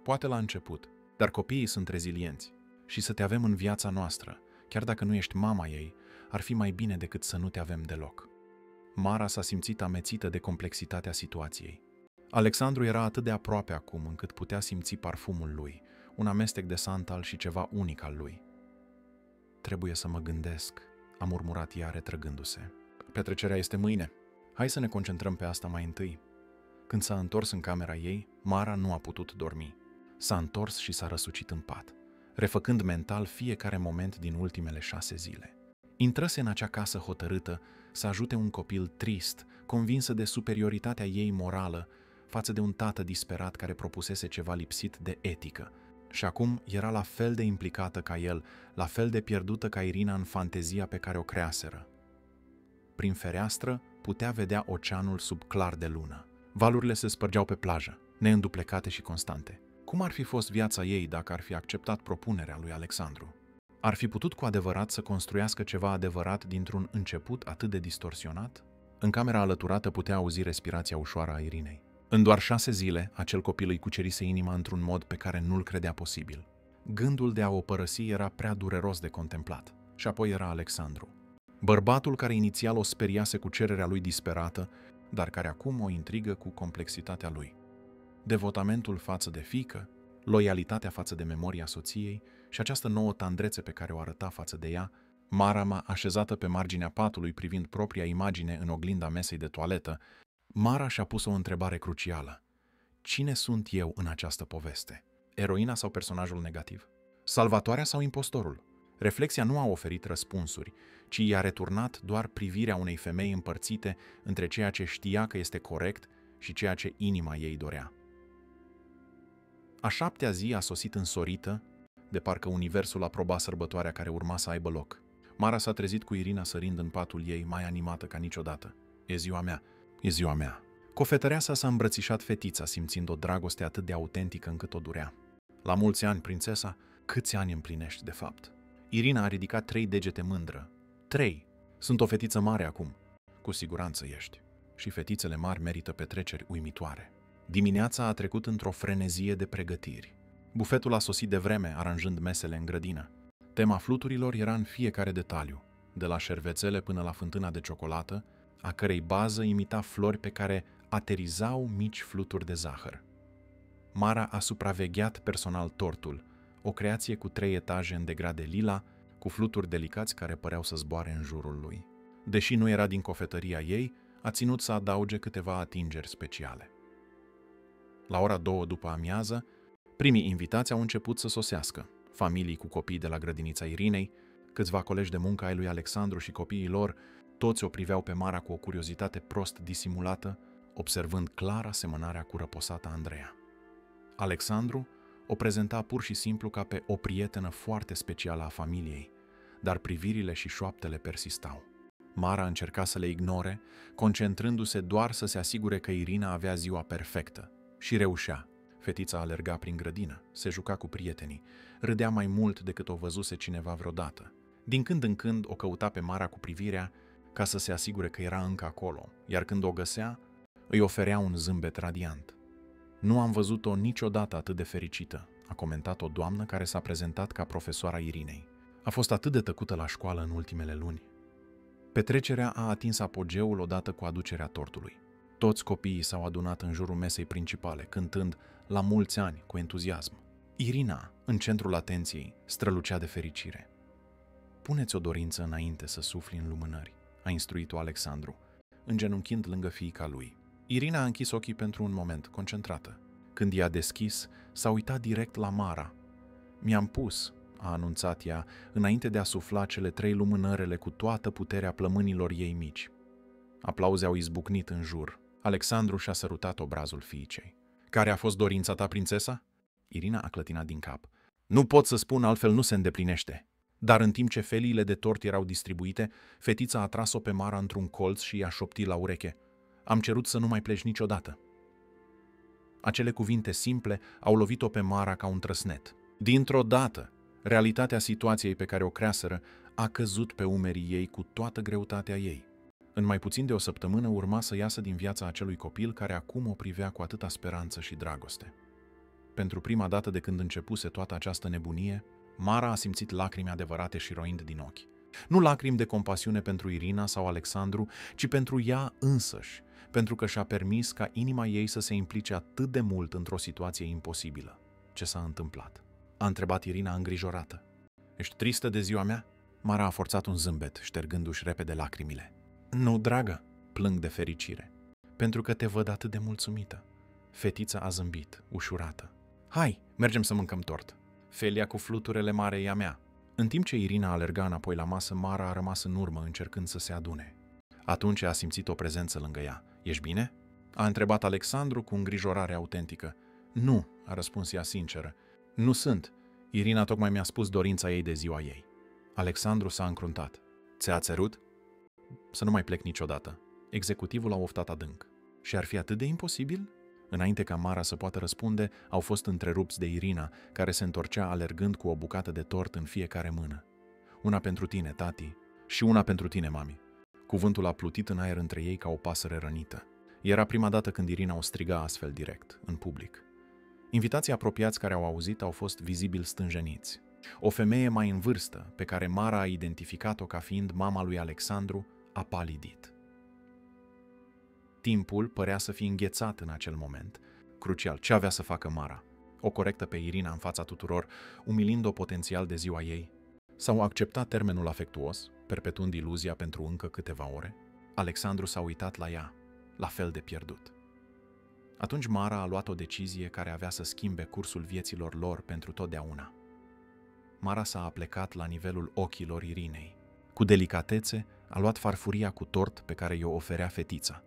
Poate la început, dar copiii sunt rezilienți. Și să te avem în viața noastră, chiar dacă nu ești mama ei, ar fi mai bine decât să nu te avem deloc. Mara s-a simțit amețită de complexitatea situației. Alexandru era atât de aproape acum încât putea simți parfumul lui, un amestec de santal și ceva unic al lui. Trebuie să mă gândesc, a murmurat ea retrăgându-se. Petrecerea este mâine. Hai să ne concentrăm pe asta mai întâi. Când s-a întors în camera ei, Mara nu a putut dormi. S-a întors și s-a răsucit în pat, refăcând mental fiecare moment din ultimele 6 zile. Intrase în acea casă hotărâtă să ajute un copil trist, convinsă de superioritatea ei morală față de un tată disperat care propusese ceva lipsit de etică. Și acum era la fel de implicată ca el, la fel de pierdută ca Irina în fantezia pe care o creaseră. Prin fereastră putea vedea oceanul sub clar de lună. Valurile se spărgeau pe plajă, neînduplecate și constante. Cum ar fi fost viața ei dacă ar fi acceptat propunerea lui Alexandru? Ar fi putut cu adevărat să construiască ceva adevărat dintr-un început atât de distorsionat? În camera alăturată putea auzi respirația ușoară a Irinei. În doar 6 zile, acel copil îi cucerise inima într-un mod pe care nu-l credea posibil. Gândul de a o părăsi era prea dureros de contemplat. Și apoi era Alexandru. Bărbatul care inițial o speriase cu cererea lui disperată, dar care acum o intrigă cu complexitatea lui. Devotamentul față de fiică, loialitatea față de memoria soției și această nouă tandrețe pe care o arăta față de ea, Mara, așezată pe marginea patului privind propria imagine în oglinda mesei de toaletă, Mara și-a pus o întrebare crucială. Cine sunt eu în această poveste? Eroina sau personajul negativ? Salvatoarea sau impostorul? Reflexia nu a oferit răspunsuri, ci i-a returnat doar privirea unei femei împărțite între ceea ce știa că este corect și ceea ce inima ei dorea. A 7-a zi a sosit însorită, de parcă universul aproba sărbătoarea care urma să aibă loc. Mara s-a trezit cu Irina sărind în patul ei, mai animată ca niciodată. E ziua mea, e ziua mea. Cofetăreasa s-a îmbrățișat fetița, simțind o dragoste atât de autentică încât o durea. La mulți ani, prințesa, câți ani împlinești de fapt? Irina a ridicat 3 degete mândră. 3! Sunt o fetiță mare acum. Cu siguranță ești. Și fetițele mari merită petreceri uimitoare. Dimineața a trecut într-o frenezie de pregătiri. Bufetul a sosit de vreme, aranjând mesele în grădină. Tema fluturilor era în fiecare detaliu, de la șervețele până la fântâna de ciocolată, a cărei bază imita flori pe care aterizau mici fluturi de zahăr. Mara a supravegheat personal tortul, o creație cu 3 etaje în degrade lila, cu fluturi delicați care păreau să zboare în jurul lui. Deși nu era din cofetăria ei, a ținut să adauge câteva atingeri speciale. La ora 2 după amiază, primii invitați au început să sosească, familii cu copii de la grădinița Irinei, câțiva colegi de muncă ai lui Alexandru și copiii lor, toți o priveau pe Mara cu o curiozitate prost disimulată, observând clar asemănarea cu răposata Andreea. Alexandru o prezenta pur și simplu ca pe o prietenă foarte specială a familiei, dar privirile și șoaptele persistau. Mara încerca să le ignore, concentrându-se doar să se asigure că Irina avea ziua perfectă. Și reușea. Fetița alerga prin grădină, se juca cu prietenii, râdea mai mult decât o văzuse cineva vreodată. Din când în când o căuta pe Mara cu privirea ca să se asigure că era încă acolo, iar când o găsea, îi oferea un zâmbet radiant. Nu am văzut-o niciodată atât de fericită, a comentat o doamnă care s-a prezentat ca profesoara Irinei. A fost atât de tăcută la școală în ultimele luni. Petrecerea a atins apogeul odată cu aducerea tortului. Toți copiii s-au adunat în jurul mesei principale, cântând "La mulți ani" cu entuziasm. Irina, în centrul atenției, strălucea de fericire. "Puneți o dorință înainte să sufli în lumânări", a instruit-o Alexandru, îngenunchind lângă fiica lui. Irina a închis ochii pentru un moment, concentrată. Când i-a deschis, s-a uitat direct la Mara. "Mi-am pus", a anunțat ea, înainte de a sufla cele 3 lumânărele cu toată puterea plămânilor ei mici. Aplauze au izbucnit în jur. Alexandru și-a sărutat obrazul fiicei. Care a fost dorința ta, prințesa? Irina a clătinat din cap. Nu pot să spun, altfel nu se îndeplinește. Dar în timp ce feliile de tort erau distribuite, fetița a tras-o pe Mara într-un colț și i-a șoptit la ureche. Am cerut să nu mai pleci niciodată. Acele cuvinte simple au lovit-o pe Mara ca un trăsnet. Dintr-o dată, realitatea situației pe care o creaseră a căzut pe umerii ei cu toată greutatea ei. În mai puțin de o săptămână urma să iasă din viața acelui copil care acum o privea cu atâta speranță și dragoste. Pentru prima dată de când începuse toată această nebunie, Mara a simțit lacrimi adevărate și roind din ochi. Nu lacrimi de compasiune pentru Irina sau Alexandru, ci pentru ea însăși, pentru că și-a permis ca inima ei să se implice atât de mult într-o situație imposibilă. Ce s-a întâmplat? A întrebat Irina îngrijorată. Ești tristă de ziua mea? Mara a forțat un zâmbet, ștergându-și repede lacrimile. Nu, dragă, plâng de fericire, pentru că te văd atât de mulțumită. Fetița a zâmbit, ușurată. Hai, mergem să mâncăm tort. Felia cu fluturele mare e a mea. În timp ce Irina alerga înapoi la masă, Mara a rămas în urmă, încercând să se adune. Atunci a simțit o prezență lângă ea. Ești bine? A întrebat Alexandru cu îngrijorare autentică. Nu, a răspuns ea sinceră. Nu sunt. Irina tocmai mi-a spus dorința ei de ziua ei. Alexandru s-a încruntat. Ți-a țărut? Să nu mai plec niciodată. Executivul a oftat adânc. Și ar fi atât de imposibil? Înainte ca Mara să poată răspunde, au fost întrerupți de Irina, care se întorcea alergând cu o bucată de tort în fiecare mână. Una pentru tine, tati, și una pentru tine, mami. Cuvântul a plutit în aer între ei ca o pasăre rănită. Era prima dată când Irina o striga astfel direct, în public. Invitații apropiați care au auzit au fost vizibil stânjeniți. O femeie mai în vârstă, pe care Mara a identificat-o ca fiind mama lui Alexandru, a palidit. Timpul părea să fie înghețat în acel moment. Crucial, ce avea să facă Mara? O corectă pe Irina în fața tuturor, umilind-o potențial de ziua ei? Sau accepta termenul afectuos, perpetuând iluzia pentru încă câteva ore? Alexandru s-a uitat la ea, la fel de pierdut. Atunci Mara a luat o decizie care avea să schimbe cursul vieților lor pentru totdeauna. Mara s-a aplecat la nivelul ochilor Irinei. Cu delicatețe a luat farfuria cu tort pe care i-o oferea fetița.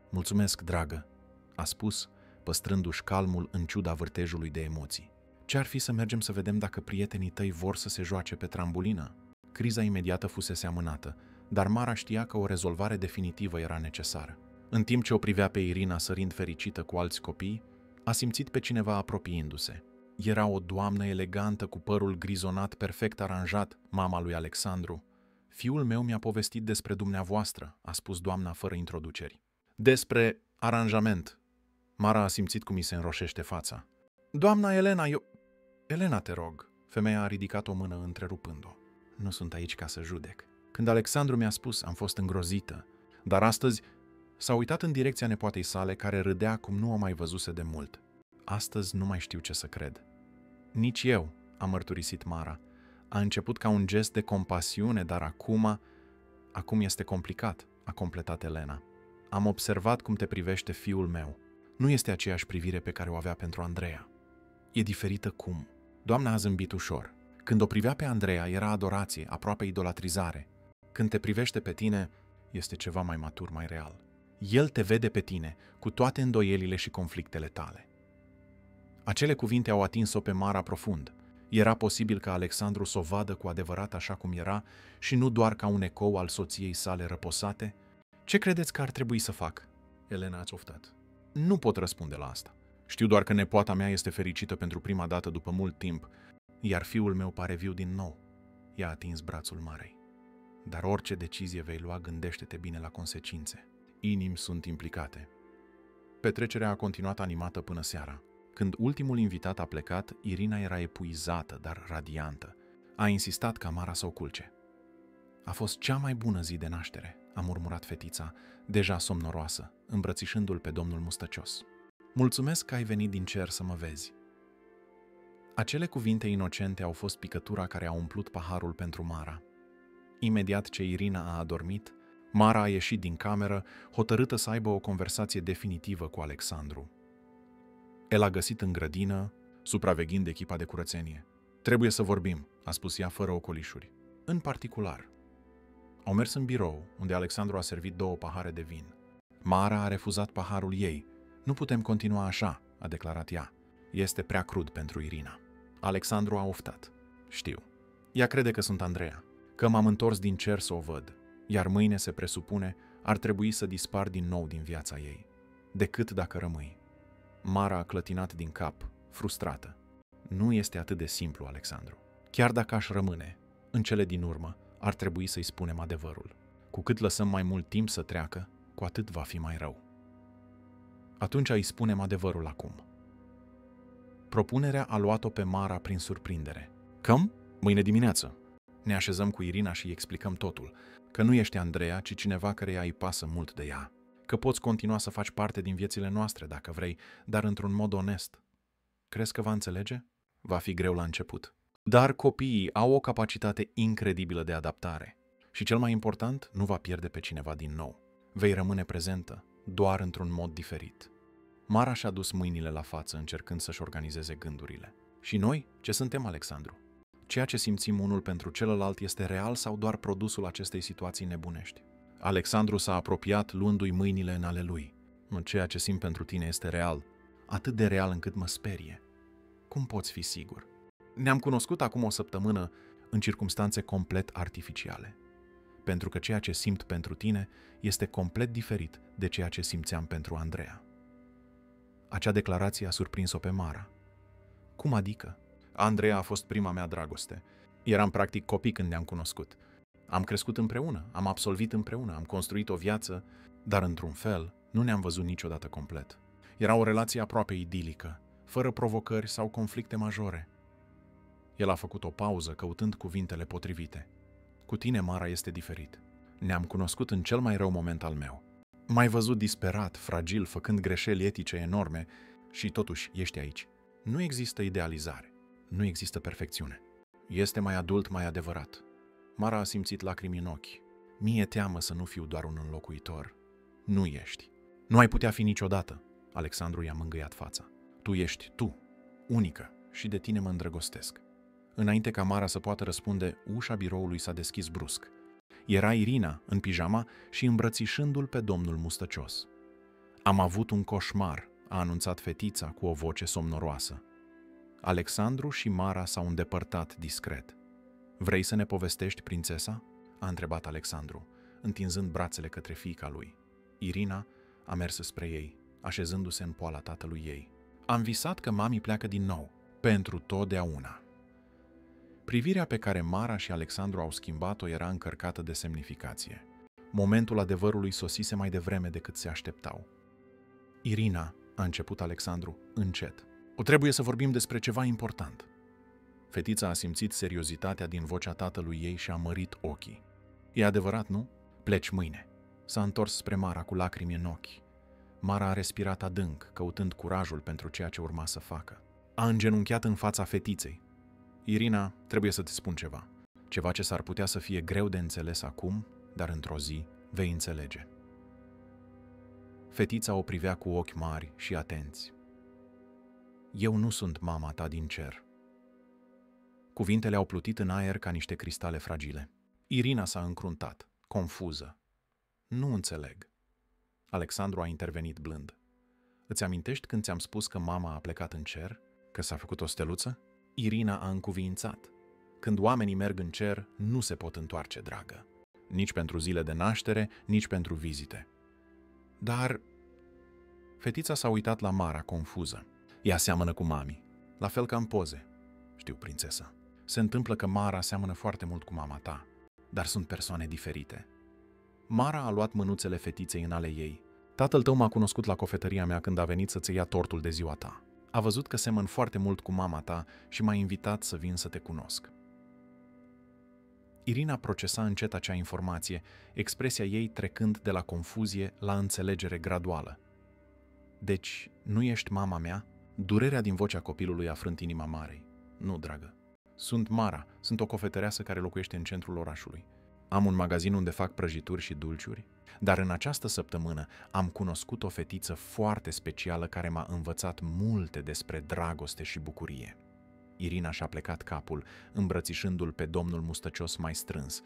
Mulțumesc, dragă, a spus, păstrându-și calmul în ciuda vârtejului de emoții. Ce-ar fi să mergem să vedem dacă prietenii tăi vor să se joace pe trambulină? Criza imediată fusese amânată, dar Mara știa că o rezolvare definitivă era necesară. În timp ce o privea pe Irina sărind fericită cu alți copii, a simțit pe cineva apropiindu-se. Era o doamnă elegantă cu părul grizonat perfect aranjat, mama lui Alexandru. Fiul meu mi-a povestit despre dumneavoastră, a spus doamna fără introduceri. Despre aranjament. Mara a simțit cum i se înroșește fața. Doamna Elena, Elena, te rog. Femeia a ridicat o mână întrerupând-o. Nu sunt aici ca să judec. Când Alexandru mi-a spus, am fost îngrozită. Dar astăzi s-a uitat în direcția nepoatei sale, care râdea cum nu o mai văzuse de mult. Astăzi nu mai știu ce să cred. Nici eu, a mărturisit Mara. A început ca un gest de compasiune, dar acum este complicat, a completat Elena. Am observat cum te privește fiul meu. Nu este aceeași privire pe care o avea pentru Andreea. E diferită cum? Doamna a zâmbit ușor. Când o privea pe Andreea, era adorație, aproape idolatrizare. Când te privește pe tine, este ceva mai matur, mai real. El te vede pe tine, cu toate îndoielile și conflictele tale. Acele cuvinte au atins-o pe Mara profund. Era posibil ca Alexandru să o vadă cu adevărat așa cum era și nu doar ca un ecou al soției sale răposate? Ce credeți că ar trebui să fac? Elena a țoftat. Nu pot răspunde la asta. Știu doar că nepoata mea este fericită pentru prima dată după mult timp, iar fiul meu pare viu din nou. I-a atins brațul Marei. Dar orice decizie vei lua, gândește-te bine la consecințe. Inimi sunt implicate. Petrecerea a continuat animată până seara. Când ultimul invitat a plecat, Irina era epuizată, dar radiantă. A insistat ca Mara să o culce. A fost cea mai bună zi de naștere, a murmurat fetița, deja somnoroasă, îmbrățișându-l pe domnul mustăcios. Mulțumesc că ai venit din cer să mă vezi. Acele cuvinte inocente au fost picătura care a umplut paharul pentru Mara. Imediat ce Irina a adormit, Mara a ieșit din cameră, hotărâtă să aibă o conversație definitivă cu Alexandru. El a găsit în grădină, supraveghind echipa de curățenie. Trebuie să vorbim, a spus ea fără ocolișuri. În particular. Au mers în birou, unde Alexandru a servit 2 pahare de vin. Mara a refuzat paharul ei. Nu putem continua așa, a declarat ea. Este prea crud pentru Irina. Alexandru a oftat. Știu. Ea crede că sunt Andreea, că m-am întors din cer să o văd, iar mâine, se presupune, ar trebui să dispar din nou din viața ei. Decât dacă rămâi. Mara a clătinat din cap, frustrată. Nu este atât de simplu, Alexandru. Chiar dacă aș rămâne, în cele din urmă, ar trebui să-i spunem adevărul. Cu cât lăsăm mai mult timp să treacă, cu atât va fi mai rău. Atunci îi spunem adevărul acum. Propunerea a luat-o pe Mara prin surprindere. Căm? Mâine dimineață. Ne așezăm cu Irina și îi explicăm totul. Că nu ești Andreea, ci cineva căreia îi pasă mult de ea. Că poți continua să faci parte din viețile noastre, dacă vrei, dar într-un mod onest. Crezi că va înțelege? Va fi greu la început. Dar copiii au o capacitate incredibilă de adaptare. Și cel mai important, nu va pierde pe cineva din nou. Vei rămâne prezentă, doar într-un mod diferit. Mara și-a dus mâinile la față, încercând să-și organizeze gândurile. Și noi, ce suntem, Alexandru? Ceea ce simțim unul pentru celălalt este real sau doar produsul acestei situații nebunești? Alexandru s-a apropiat, luându-i mâinile în ale lui. Ceea ce simt pentru tine este real, atât de real încât mă sperie. Cum poți fi sigur? Ne-am cunoscut acum o săptămână în circumstanțe complet artificiale. Pentru că ceea ce simt pentru tine este complet diferit de ceea ce simțeam pentru Andreea. Acea declarație a surprins-o pe Mara. Cum adică? Andreea a fost prima mea dragoste. Eram practic copii când ne-am cunoscut. Am crescut împreună, am absolvit împreună, am construit o viață, dar într-un fel nu ne-am văzut niciodată complet. Era o relație aproape idilică, fără provocări sau conflicte majore. El a făcut o pauză, căutând cuvintele potrivite. Cu tine, Mara, este diferit. Ne-am cunoscut în cel mai rău moment al meu. M-ai văzut disperat, fragil, făcând greșeli etice enorme și totuși ești aici. Nu există idealizare. Nu există perfecțiune. Este mai adult, mai adevărat. Mara a simțit lacrimi în ochi. Mie teamă să nu fiu doar un înlocuitor. Nu ești. Nu ai putea fi niciodată. Alexandru i-a mângâiat fața. Tu ești tu, unică, și de tine mă îndrăgostesc. Înainte ca Mara să poată răspunde, ușa biroului s-a deschis brusc. Era Irina, în pijama și îmbrățișându-l pe domnul mustăcios. Am avut un coșmar, a anunțat fetița cu o voce somnoroasă. Alexandru și Mara s-au îndepărtat discret. Vrei să ne povestești, prințesa? A întrebat Alexandru, întinzând brațele către fiica lui. Irina a mers spre ei, așezându-se în poala tatălui ei. Am visat că mami pleacă din nou, pentru totdeauna. Privirea pe care Mara și Alexandru au schimbat-o era încărcată de semnificație. Momentul adevărului sosise mai devreme decât se așteptau. Irina, a început Alexandru, încet. O trebuie să vorbim despre ceva important. Fetița a simțit seriozitatea din vocea tatălui ei și a mărit ochii. E adevărat, nu? Pleci mâine. S-a întors spre Mara cu lacrimi în ochi. Mara a respirat adânc, căutând curajul pentru ceea ce urma să facă. A îngenunchiat în fața fetiței. Irina, trebuie să te spun ceva. Ceva ce s-ar putea să fie greu de înțeles acum, dar într-o zi vei înțelege. Fetița o privea cu ochi mari și atenți. Eu nu sunt mama ta din cer. Cuvintele au plutit în aer ca niște cristale fragile. Irina s-a încruntat, confuză. Nu înțeleg. Alexandru a intervenit blând. Îți amintești când ți-am spus că mama a plecat în cer? Că s-a făcut o steluță? Irina a încuviințat. Când oamenii merg în cer, nu se pot întoarce, dragă. Nici pentru zile de naștere, nici pentru vizite. Dar... Fetița s-a uitat la Mara, confuză. Ea seamănă cu mami, la fel ca în poze. Știu, prințesa. Se întâmplă că Mara seamănă foarte mult cu mama ta, dar sunt persoane diferite. Mara a luat mânuțele fetiței în ale ei. Tatăl tău m-a cunoscut la cofetăria mea când a venit să-ți ia tortul de ziua ta. A văzut că semăn foarte mult cu mama ta și m-a invitat să vin să te cunosc. Irina procesa încet acea informație, expresia ei trecând de la confuzie la înțelegere graduală. Deci, nu ești mama mea? Durerea din vocea copilului a frânt inima Marei. Nu, dragă. Sunt Mara, sunt o cofetăreasă care locuiește în centrul orașului. Am un magazin unde fac prăjituri și dulciuri, dar în această săptămână am cunoscut o fetiță foarte specială care m-a învățat multe despre dragoste și bucurie. Irina și-a plecat capul, îmbrățișându-l pe domnul mustăcios mai strâns.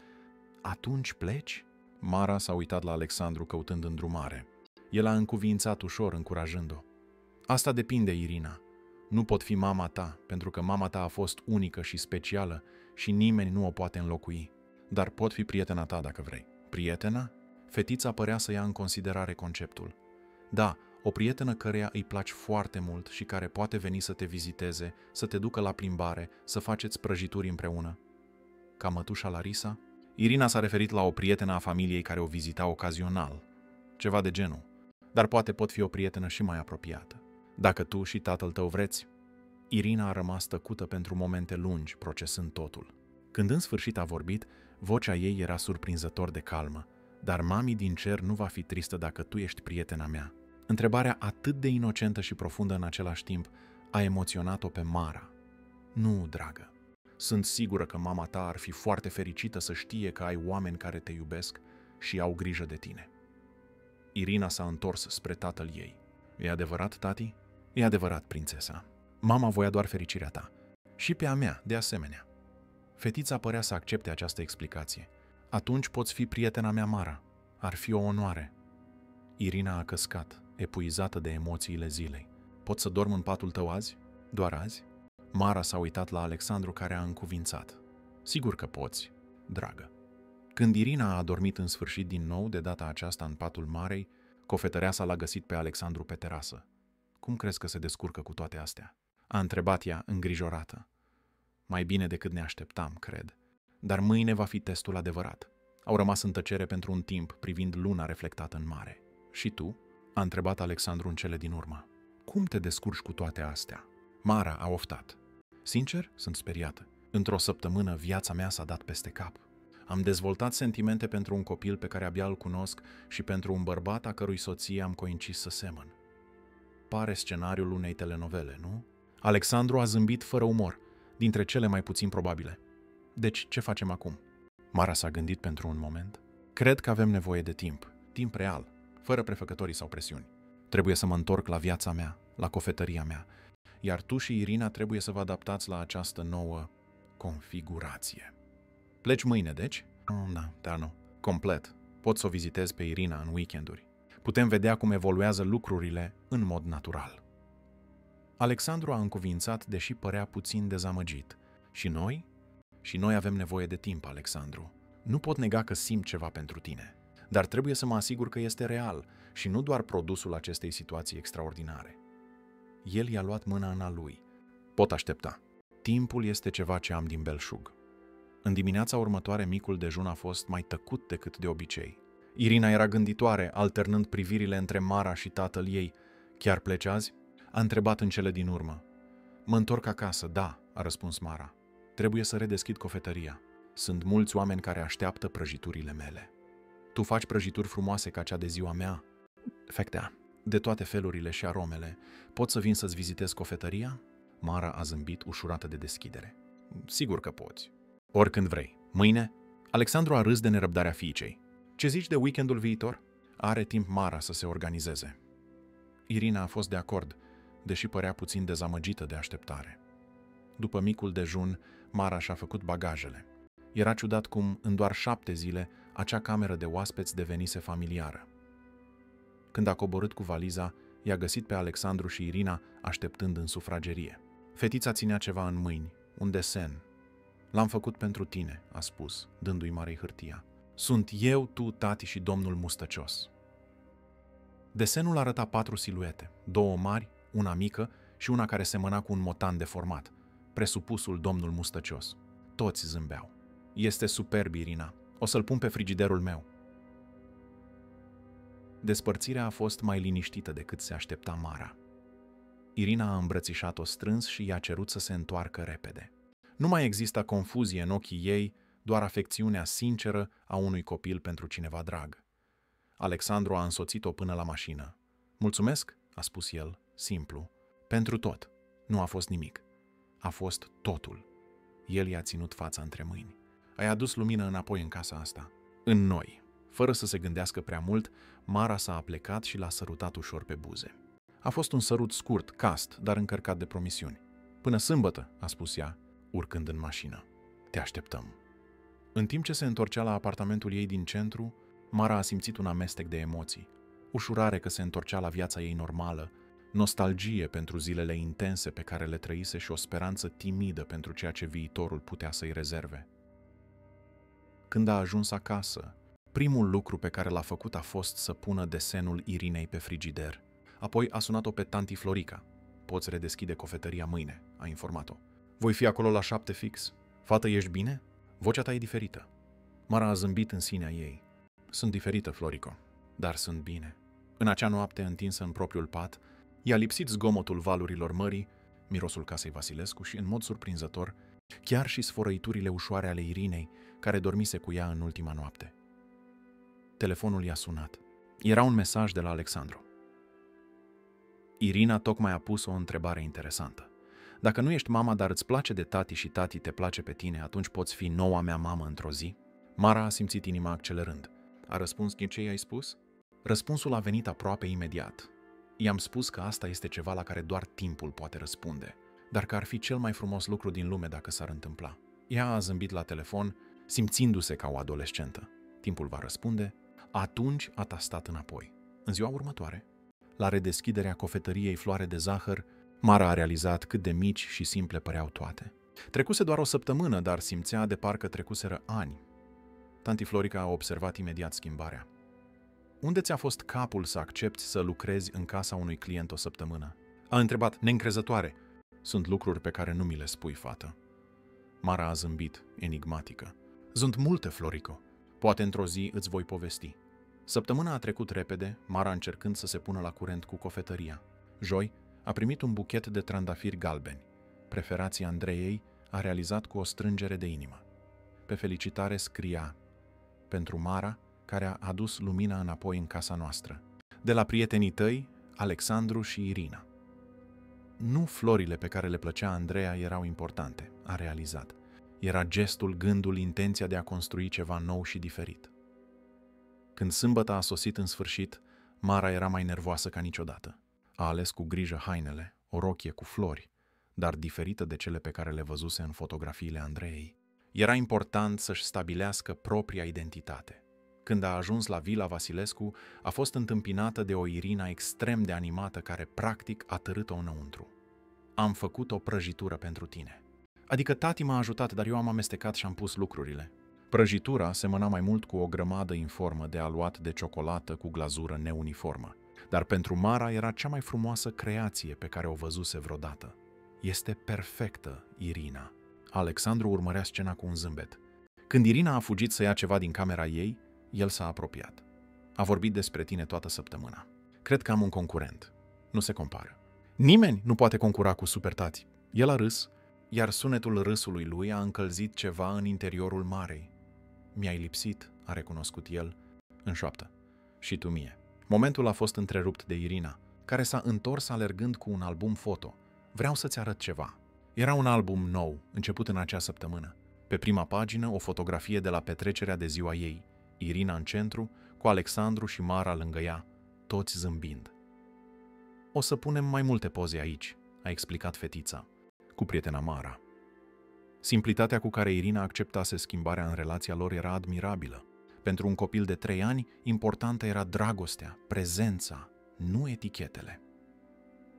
Atunci pleci? Mara s-a uitat la Alexandru căutând îndrumare. El a încuviințat ușor, încurajând-o. Asta depinde, Irina. Nu pot fi mama ta, pentru că mama ta a fost unică și specială și nimeni nu o poate înlocui. Dar pot fi prietena ta dacă vrei. Prietena? Fetița părea să ia în considerare conceptul. Da, o prietenă căreia îi placi foarte mult și care poate veni să te viziteze, să te ducă la plimbare, să faceți prăjituri împreună. Ca mătușa Larisa? Irina s-a referit la o prietenă a familiei care o vizita ocazional. Ceva de genul. Dar poate pot fi o prietenă și mai apropiată. Dacă tu și tatăl tău vreți. Irina a rămas tăcută pentru momente lungi, procesând totul. Când în sfârșit a vorbit, vocea ei era surprinzător de calmă. Dar mami din cer nu va fi tristă dacă tu ești prietena mea. Întrebarea atât de inocentă și profundă în același timp a emoționat-o pe Mara. Nu, dragă. Sunt sigură că mama ta ar fi foarte fericită să știe că ai oameni care te iubesc și au grijă de tine. Irina s-a întors spre tatăl ei. E adevărat, tati? E adevărat, prințesa. Mama voia doar fericirea ta. Și pe a mea, de asemenea. Fetița părea să accepte această explicație. Atunci poți fi prietena mea, Mara. Ar fi o onoare. Irina a căscat, epuizată de emoțiile zilei. Pot să dorm în patul tău azi? Doar azi? Mara s-a uitat la Alexandru, care a încuvințat. Sigur că poți, dragă. Când Irina a adormit în sfârșit din nou, de data aceasta în patul Marei, cofetăreasa l-a găsit pe Alexandru pe terasă. Cum crezi că se descurcă cu toate astea? A întrebat ea, îngrijorată. Mai bine decât ne așteptam, cred. Dar mâine va fi testul adevărat. Au rămas în tăcere pentru un timp, privind luna reflectată în mare. Și tu? A întrebat Alexandru în cele din urmă. Cum te descurci cu toate astea? Mara a oftat. Sincer, sunt speriată. Într-o săptămână viața mea s-a dat peste cap. Am dezvoltat sentimente pentru un copil pe care abia îl cunosc și pentru un bărbat a cărui soție am coincis să semăn. Pare scenariul unei telenovele, nu? Alexandru a zâmbit fără umor, dintre cele mai puțin probabile. Deci, ce facem acum? Mara s-a gândit pentru un moment. Cred că avem nevoie de timp. Timp real, fără prefăcătorii sau presiuni. Trebuie să mă întorc la viața mea, la cofetăria mea. Iar tu și Irina trebuie să vă adaptați la această nouă configurație. Pleci mâine, deci? Da, nu. Complet. Pot să o vizitez pe Irina în weekenduri. Putem vedea cum evoluează lucrurile în mod natural. Alexandru a încuvințat, deși părea puțin dezamăgit. Și noi? Și noi avem nevoie de timp, Alexandru. Nu pot nega că simt ceva pentru tine, dar trebuie să mă asigur că este real și nu doar produsul acestei situații extraordinare. El i-a luat mâna în a lui. Pot aștepta. Timpul este ceva ce am din belșug. În dimineața următoare, micul dejun a fost mai tăcut decât de obicei. Irina era gânditoare, alternând privirile între Mara și tatăl ei. Chiar pleci azi? A întrebat în cele din urmă. Mă întorc acasă, da, a răspuns Mara. Trebuie să redeschid cofetăria. Sunt mulți oameni care așteaptă prăjiturile mele. Tu faci prăjituri frumoase ca cea de ziua mea? Fectea, de toate felurile și aromele. Pot să vin să-ți vizitez cofetăria? Mara a zâmbit, ușurată de deschidere. Sigur că poți. Oricând vrei. Mâine? Alexandru a râs de nerăbdarea fiicei. Ce zici de weekendul viitor? Are timp Mara să se organizeze. Irina a fost de acord, deși părea puțin dezamăgită de așteptare. După micul dejun, Mara și-a făcut bagajele. Era ciudat cum, în doar 7 zile, acea cameră de oaspeți devenise familiară. Când a coborât cu valiza, i-a găsit pe Alexandru și Irina așteptând în sufragerie. Fetița ținea ceva în mâini, un desen. L-am făcut pentru tine, a spus, dându-i Marei hârtia. Sunt eu, tu, tati și domnul mustăcios. Desenul arăta 4 siluete, 2 mari, una mică și una care semăna cu un motan deformat, presupusul domnul mustăcios. Toți zâmbeau. Este superb, Irina. O să-l pun pe frigiderul meu. Despărțirea a fost mai liniștită decât se aștepta Mara. Irina a îmbrățișat-o strâns și i-a cerut să se întoarcă repede. Nu mai exista confuzie în ochii ei, doar afecțiunea sinceră a unui copil pentru cineva drag. Alexandru a însoțit-o până la mașină. Mulțumesc, a spus el, simplu, pentru tot. Nu a fost nimic. A fost totul. El i-a ținut fața între mâini. Ai adus lumină înapoi în casa asta. În noi. Fără să se gândească prea mult, Mara s-a aplecat și l-a sărutat ușor pe buze. A fost un sărut scurt, cast, dar încărcat de promisiuni. Până sâmbătă, a spus ea, urcând în mașină. Te așteptăm. În timp ce se întorcea la apartamentul ei din centru, Mara a simțit un amestec de emoții. Ușurare că se întorcea la viața ei normală, nostalgie pentru zilele intense pe care le trăise și o speranță timidă pentru ceea ce viitorul putea să-i rezerve. Când a ajuns acasă, primul lucru pe care l-a făcut a fost să pună desenul Irinei pe frigider. Apoi a sunat-o pe tanti Florica. Poți redeschide cofetăria mâine, a informat-o. Voi fi acolo la 7 fix. Fată, ești bine? Vocea ta e diferită. Mara a zâmbit în sinea ei. Sunt diferită, Florico, dar sunt bine. În acea noapte întinsă în propriul pat, i-a lipsit zgomotul valurilor mării, mirosul casei Vasilescu și, în mod surprinzător, chiar și sfărăiturile ușoare ale Irinei, care dormise cu ea în ultima noapte. Telefonul i-a sunat. Era un mesaj de la Alexandru. Irina tocmai a pus o întrebare interesantă. Dacă nu ești mama, dar îți place de tati și tati te place pe tine, atunci poți fi noua mea mamă într-o zi? Mara a simțit inima accelerând. A răspuns ce i-ai spus? Răspunsul a venit aproape imediat. I-am spus că asta este ceva la care doar timpul poate răspunde, dar că ar fi cel mai frumos lucru din lume dacă s-ar întâmpla. Ea a zâmbit la telefon, simțindu-se ca o adolescentă. Timpul va răspunde. Atunci a tastat înapoi. În ziua următoare, la redeschiderea cofetăriei Floare de Zahăr, Mara a realizat cât de mici și simple păreau toate. Trecuse doar o săptămână, dar simțea de parcă trecuseră ani. Tanti Florica a observat imediat schimbarea. Unde ți-a fost capul să accepti să lucrezi în casa unui client o săptămână? A întrebat, neîncrezătoare. Sunt lucruri pe care nu mi le spui, fată. Mara a zâmbit, enigmatică. Sunt multe, Florico. Poate într-o zi îți voi povesti. Săptămâna a trecut repede, Mara încercând să se pună la curent cu cofetăria. Joi a primit un buchet de trandafiri galbeni. Preferația Andreei a realizat cu o strângere de inimă. Pe felicitare scria: pentru Mara, care a adus lumina înapoi în casa noastră. De la prietenii tăi, Alexandru și Irina. Nu florile pe care le plăcea Andreea erau importante, a realizat. Era gestul, gândul, intenția de a construi ceva nou și diferit. Când sâmbătă a sosit în sfârșit, Mara era mai nervoasă ca niciodată. A ales cu grijă hainele, o rochie cu flori, dar diferită de cele pe care le văzuse în fotografiile Andreei. Era important să-și stabilească propria identitate. Când a ajuns la Vila Vasilescu, a fost întâmpinată de o Irina extrem de animată care practic a târât-o înăuntru. Am făcut o prăjitură pentru tine. Adică tati m-a ajutat, dar eu am amestecat și am pus lucrurile. Prăjitura semăna mai mult cu o grămadă informă de aluat de ciocolată cu glazură neuniformă. Dar pentru Mara era cea mai frumoasă creație pe care o văzuse vreodată. Este perfectă, Irina. Alexandru urmărea scena cu un zâmbet. Când Irina a fugit să ia ceva din camera ei, el s-a apropiat. A vorbit despre tine toată săptămâna. Cred că am un concurent. Nu se compară. Nimeni nu poate concura cu supertati. El a râs, iar sunetul râsului lui a încălzit ceva în interiorul Marei. Mi-ai lipsit, a recunoscut el, în șoaptă. Și tu mie. Momentul a fost întrerupt de Irina, care s-a întors alergând cu un album foto. Vreau să-ți arăt ceva. Era un album nou, început în acea săptămână. Pe prima pagină, o fotografie de la petrecerea de ziua ei. Irina în centru, cu Alexandru și Mara lângă ea, toți zâmbind. O să punem mai multe poze aici, a explicat fetița, cu prietena Mara. Simplitatea cu care Irina acceptase schimbarea în relația lor era admirabilă. Pentru un copil de 3 ani, importantă era dragostea, prezența, nu etichetele.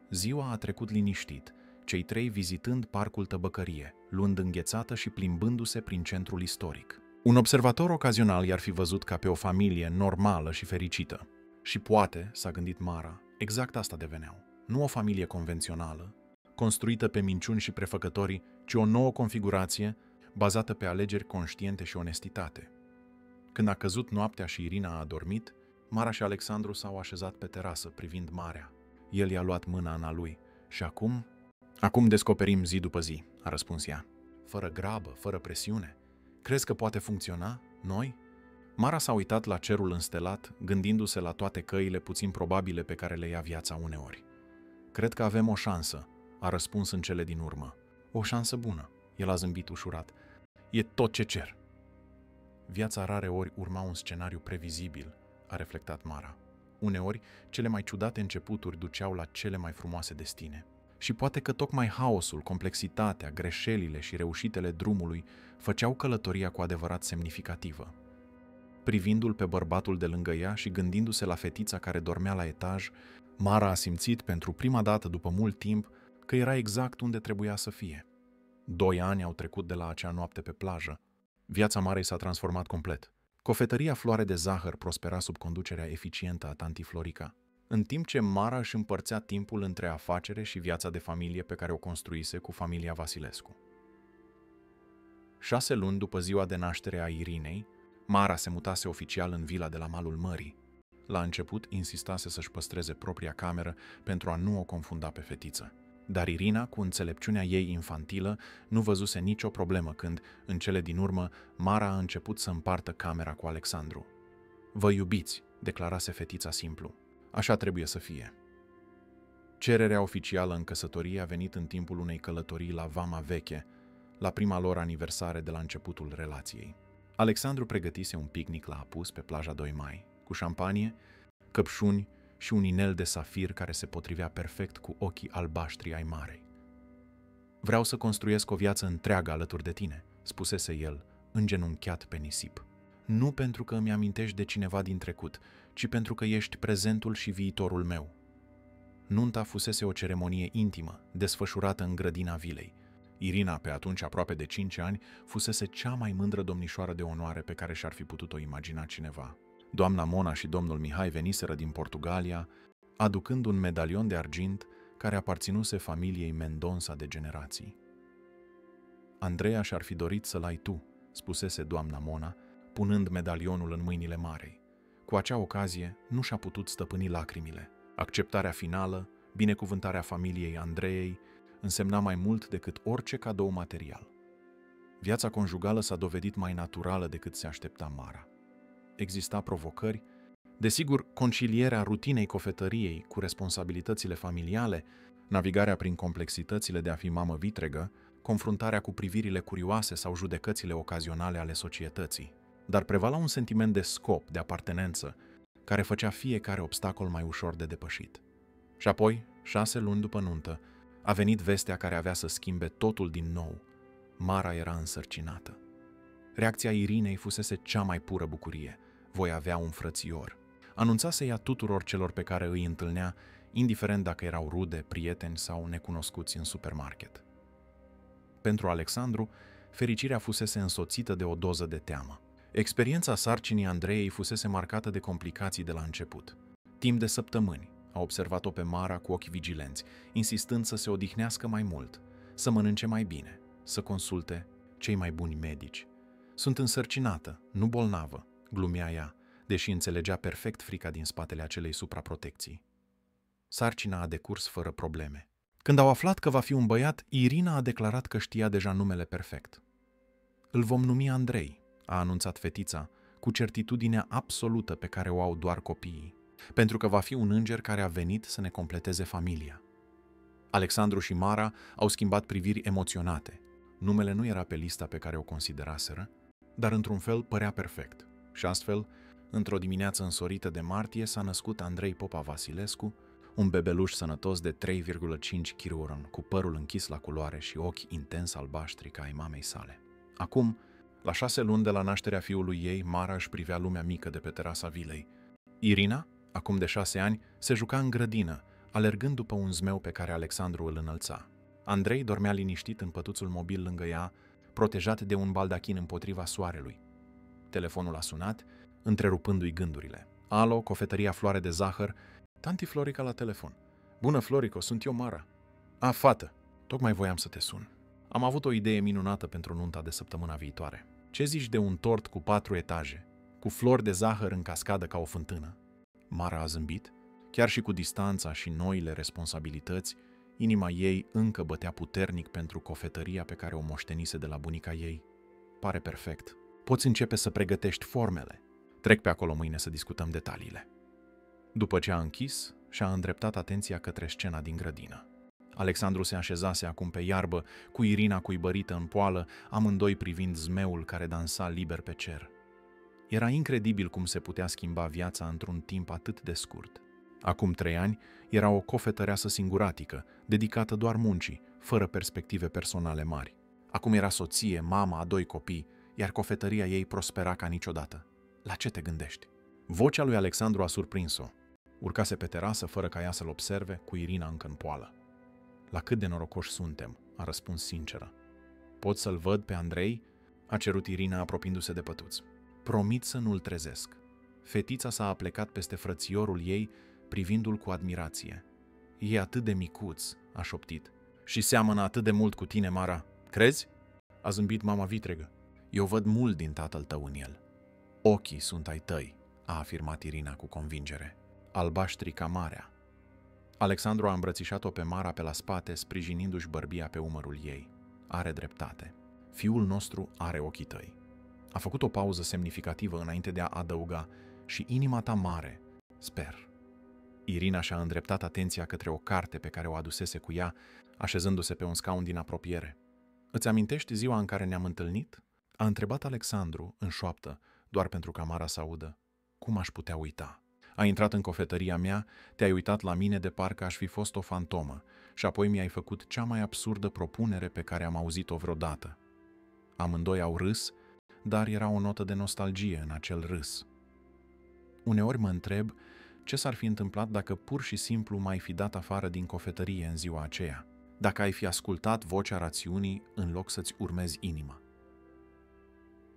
Ziua a trecut liniștit, cei 3 vizitând parcul Tăbăcărie, luând înghețată și plimbându-se prin centrul istoric. Un observator ocazional i-ar fi văzut ca pe o familie normală și fericită. Și poate, s-a gândit Mara, exact asta deveneau. Nu o familie convențională, construită pe minciuni și prefăcătorii, ci o nouă configurație bazată pe alegeri conștiente și onestitate. Când a căzut noaptea și Irina a adormit, Mara și Alexandru s-au așezat pe terasă, privind marea. El i-a luat mâna în a lui. Și acum? Acum descoperim zi după zi, a răspuns ea. Fără grabă, fără presiune. Crezi că poate funcționa? Noi? Mara s-a uitat la cerul înstelat, gândindu-se la toate căile puțin probabile pe care le ia viața uneori. Cred că avem o șansă, a răspuns în cele din urmă. O șansă bună, el a zâmbit ușurat. E tot ce cer. Viața rareori urma un scenariu previzibil, a reflectat Mara. Uneori, cele mai ciudate începuturi duceau la cele mai frumoase destine. Și poate că tocmai haosul, complexitatea, greșelile și reușitele drumului făceau călătoria cu adevărat semnificativă. Privindu-l pe bărbatul de lângă ea și gândindu-se la fetița care dormea la etaj, Mara a simțit pentru prima dată după mult timp că era exact unde trebuia să fie. 2 ani au trecut de la acea noapte pe plajă. Viața Marei s-a transformat complet. Cofetăria Floare de Zahăr prospera sub conducerea eficientă a tanti Florica, în timp ce Mara își împărțea timpul între afacere și viața de familie pe care o construise cu familia Vasilescu. 6 luni după ziua de naștere a Irinei, Mara se mutase oficial în vila de la malul mării. La început insistase să-și păstreze propria cameră pentru a nu o confunda pe fetiță. Dar Irina, cu înțelepciunea ei infantilă, nu văzuse nicio problemă când, în cele din urmă, Mara a început să împartă camera cu Alexandru. "Vă iubiți", declarase fetița simplu. "Așa trebuie să fie." Cererea oficială în căsătorie a venit în timpul unei călătorii la Vama Veche, la prima lor aniversare de la începutul relației. Alexandru pregătise un picnic la apus pe plaja 2 Mai, cu șampanie, căpșuni și un inel de safir care se potrivea perfect cu ochii albaștri ai Marei. "Vreau să construiesc o viață întreagă alături de tine", spusese el, îngenunchiat pe nisip. "Nu pentru că îmi amintești de cineva din trecut, ci pentru că ești prezentul și viitorul meu." Nunta fusese o ceremonie intimă, desfășurată în grădina vilei. Irina, pe atunci aproape de 5 ani, fusese cea mai mândră domnișoară de onoare pe care și-ar fi putut-o imagina cineva. Doamna Mona și domnul Mihai veniseră din Portugalia, aducând un medalion de argint care aparținuse familiei Mendonça de generații. "Andreea și-ar fi dorit să-l ai tu", spusese doamna Mona, punând medalionul în mâinile Marei. Cu acea ocazie nu și-a putut stăpâni lacrimile. Acceptarea finală, binecuvântarea familiei Andreei, însemna mai mult decât orice cadou material. Viața conjugală s-a dovedit mai naturală decât se aștepta Mara. Exista provocări, desigur, concilierea rutinei cofetăriei cu responsabilitățile familiale, navigarea prin complexitățile de a fi mamă vitregă, confruntarea cu privirile curioase sau judecățile ocazionale ale societății. Dar prevala un sentiment de scop, de apartenență, care făcea fiecare obstacol mai ușor de depășit. Și apoi, 6 luni după nuntă, a venit vestea care avea să schimbe totul din nou. Mara era însărcinată. Reacția Irinei fusese cea mai pură bucurie. Voi avea un frățior. Anunțase ea tuturor celor pe care îi întâlnea, indiferent dacă erau rude, prieteni sau necunoscuți în supermarket. Pentru Alexandru, fericirea fusese însoțită de o doză de teamă. Experiența sarcinii Andreei fusese marcată de complicații de la început. Timp de săptămâni a observat-o pe Mara cu ochi vigilenți, insistând să se odihnească mai mult, să mănânce mai bine, să consulte cei mai buni medici. "Sunt însărcinată, nu bolnavă", glumea ea, deși înțelegea perfect frica din spatele acelei supraprotecții. Sarcina a decurs fără probleme. Când au aflat că va fi un băiat, Irina a declarat că știa deja numele perfect. "Îl vom numi Andrei", a anunțat fetița, cu certitudinea absolută pe care o au doar copiii, pentru că va fi un înger care a venit să ne completeze familia. Alexandru și Mara au schimbat priviri emoționate. Numele nu era pe lista pe care o consideraseră, dar într-un fel părea perfect. Și astfel, într-o dimineață însorită de martie, s-a născut Andrei Popa Vasilescu, un bebeluș sănătos de 3,5 kg, cu părul închis la culoare și ochi intens albaștri ca ai mamei sale. Acum, la 6 luni de la nașterea fiului ei, Mara își privea lumea mică de pe terasa vilei. Irina, acum de 6 ani, se juca în grădină, alergând după un zmeu pe care Alexandru îl înălța. Andrei dormea liniștit în pătuțul mobil lângă ea, protejat de un baldachin împotriva soarelui. Telefonul a sunat, întrerupându-i gândurile. "Alo, cofetăria Floare de Zahăr." "Tanti Florica la telefon." "Bună, Florico, sunt eu, Mara." "A, fată, tocmai voiam să te sun. Am avut o idee minunată pentru nunta de săptămâna viitoare. Ce zici de un tort cu 4 etaje, cu flori de zahăr în cascadă ca o fântână?" Mara a zâmbit. Chiar și cu distanța și noile responsabilități, inima ei încă bătea puternic pentru cofetăria pe care o moștenise de la bunica ei. "Pare perfect. Poți începe să pregătești formele. Trec pe acolo mâine să discutăm detaliile." După ce a închis, și-a îndreptat atenția către scena din grădină. Alexandru se așezase acum pe iarbă, cu Irina cuibărită în poală, amândoi privind zmeul care dansa liber pe cer. Era incredibil cum se putea schimba viața într-un timp atât de scurt. Acum 3 ani era o cofetăreasă singuratică, dedicată doar muncii, fără perspective personale mari. Acum era soție, mama a 2 copii, iar cofetăria ei prospera ca niciodată. La ce te gândești? Vocea lui Alexandru a surprins-o. Urcase pe terasă fără ca ea să-l observe, cu Irina încă în poală. La cât de norocoși suntem, a răspuns sinceră. Pot să-l văd pe Andrei? A cerut Irina apropiindu-se de pătuț. Promit să nu-l trezesc. Fetița s-a aplecat peste frățiorul ei, privindu-l cu admirație. E atât de micuț, a șoptit. Și seamănă atât de mult cu tine, Mara. Crezi? A zâmbit mama vitregă. Eu văd mult din tatăl tău în el. Ochii sunt ai tăi, a afirmat Irina cu convingere. Albaștri ca marea. Alexandru a îmbrățișat-o pe Mara pe la spate, sprijinindu-și bărbia pe umărul ei. Are dreptate. Fiul nostru are ochii tăi. A făcut o pauză semnificativă înainte de a adăuga: și inima ta mare, sper. Irina și-a îndreptat atenția către o carte pe care o adusese cu ea, așezându-se pe un scaun din apropiere. Îți amintești ziua în care ne-am întâlnit? A întrebat Alexandru în șoaptă, doar pentru ca Mara să audă. Cum aș putea uita? Ai intrat în cofetăria mea, te-ai uitat la mine de parcă aș fi fost o fantomă și apoi mi-ai făcut cea mai absurdă propunere pe care am auzit-o vreodată. Amândoi au râs, dar era o notă de nostalgie în acel râs. Uneori mă întreb ce s-ar fi întâmplat dacă pur și simplu m-ai fi dat afară din cofetărie în ziua aceea, dacă ai fi ascultat vocea rațiunii în loc să-ți urmezi inima.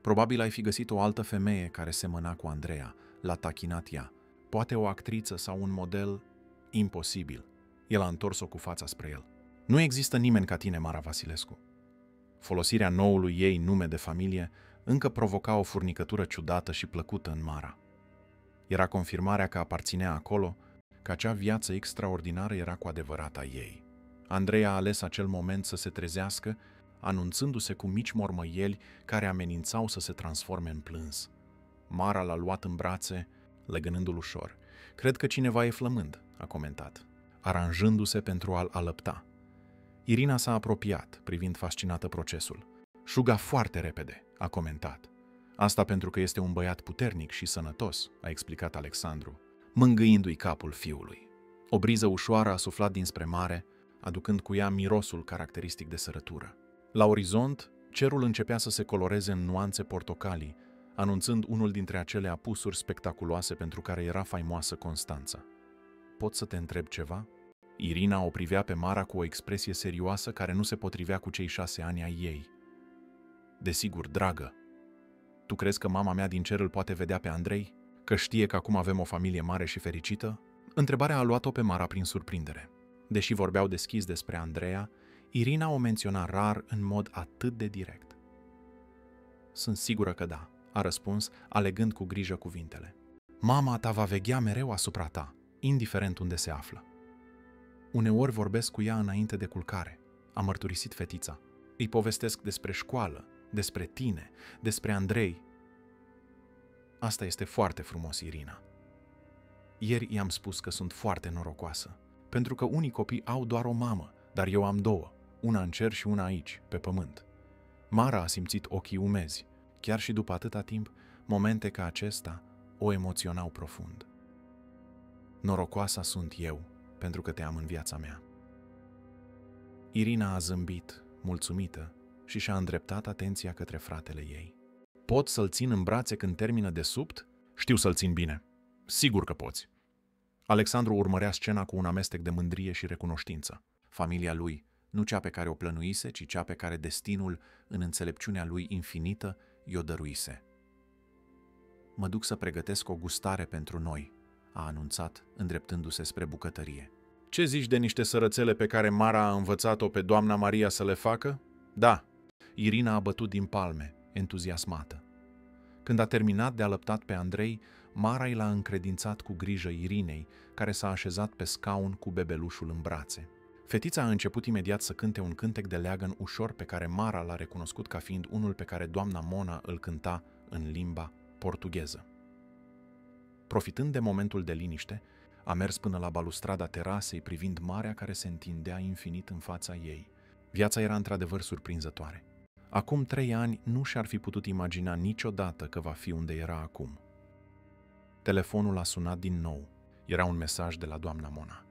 Probabil ai fi găsit o altă femeie care semăna cu Andreea, l-a tachinat ea, poate o actriță sau un model imposibil. El a întors-o cu fața spre el. Nu există nimeni ca tine, Mara Vasilescu. Folosirea noului ei nume de familie încă provoca o furnicătură ciudată și plăcută în Mara. Era confirmarea că aparținea acolo, că acea viață extraordinară era cu adevărat a ei. Andrei a ales acel moment să se trezească, anunțându-se cu mici mormăieli care amenințau să se transforme în plâns. Mara l-a luat în brațe, legănându-l ușor. Cred că cineva e flămând, a comentat, aranjându-se pentru a-l alăpta. Irina s-a apropiat, privind fascinată procesul. Șuga foarte repede, a comentat. Asta pentru că este un băiat puternic și sănătos, a explicat Alexandru, mângâindu-i capul fiului. O briză ușoară a suflat dinspre mare, aducând cu ea mirosul caracteristic de sărătură. La orizont, cerul începea să se coloreze în nuanțe portocalii, anunțând unul dintre acele apusuri spectaculoase pentru care era faimoasă Constanța. Pot să te întreb ceva? Irina o privea pe Mara cu o expresie serioasă care nu se potrivea cu cei 6 ani ai ei. Desigur, dragă. Tu crezi că mama mea din cer îl poate vedea pe Andrei? Că știe că acum avem o familie mare și fericită? Întrebarea a luat-o pe Mara prin surprindere. Deși vorbeau deschis despre Andreea, Irina o menționa rar în mod atât de direct. Sunt sigură că da, a răspuns, alegând cu grijă cuvintele. Mama ta va veghea mereu asupra ta, indiferent unde se află. Uneori vorbesc cu ea înainte de culcare, a mărturisit fetița. Îi povestesc despre școală, despre tine, despre Andrei. Asta este foarte frumos, Irina. Ieri i-am spus că sunt foarte norocoasă, pentru că unii copii au doar o mamă, dar eu am 2, una în cer și una aici, pe pământ. Mara a simțit ochii umezi. Chiar și după atâta timp, momente ca acesta o emoționau profund. Norocoasa sunt eu, pentru că te am în viața mea. Irina a zâmbit, mulțumită, și și-a îndreptat atenția către fratele ei. Pot să-l țin în brațe când termină de supt? Știu să-l țin bine. Sigur că poți. Alexandru urmărea scena cu un amestec de mândrie și recunoștință. Familia lui, nu cea pe care o plănuise, ci cea pe care destinul, în înțelepciunea lui infinită, i-o dăruise. Mă duc să pregătesc o gustare pentru noi, a anunțat, îndreptându-se spre bucătărie. Ce zici de niște sărățele pe care Mara a învățat-o pe doamna Maria să le facă? Da. Irina a bătut din palme, entuziasmată. Când a terminat de alăptat pe Andrei, Mara i l-a încredințat cu grijă Irinei, care s-a așezat pe scaun cu bebelușul în brațe. Fetița a început imediat să cânte un cântec de leagăn ușor pe care Mara l-a recunoscut ca fiind unul pe care doamna Mona îl cânta în limba portugheză. Profitând de momentul de liniște, a mers până la balustrada terasei privind marea care se întindea infinit în fața ei. Viața era într-adevăr surprinzătoare. Acum 3 ani nu și-ar fi putut imagina niciodată că va fi unde era acum. Telefonul a sunat din nou. Era un mesaj de la doamna Mona.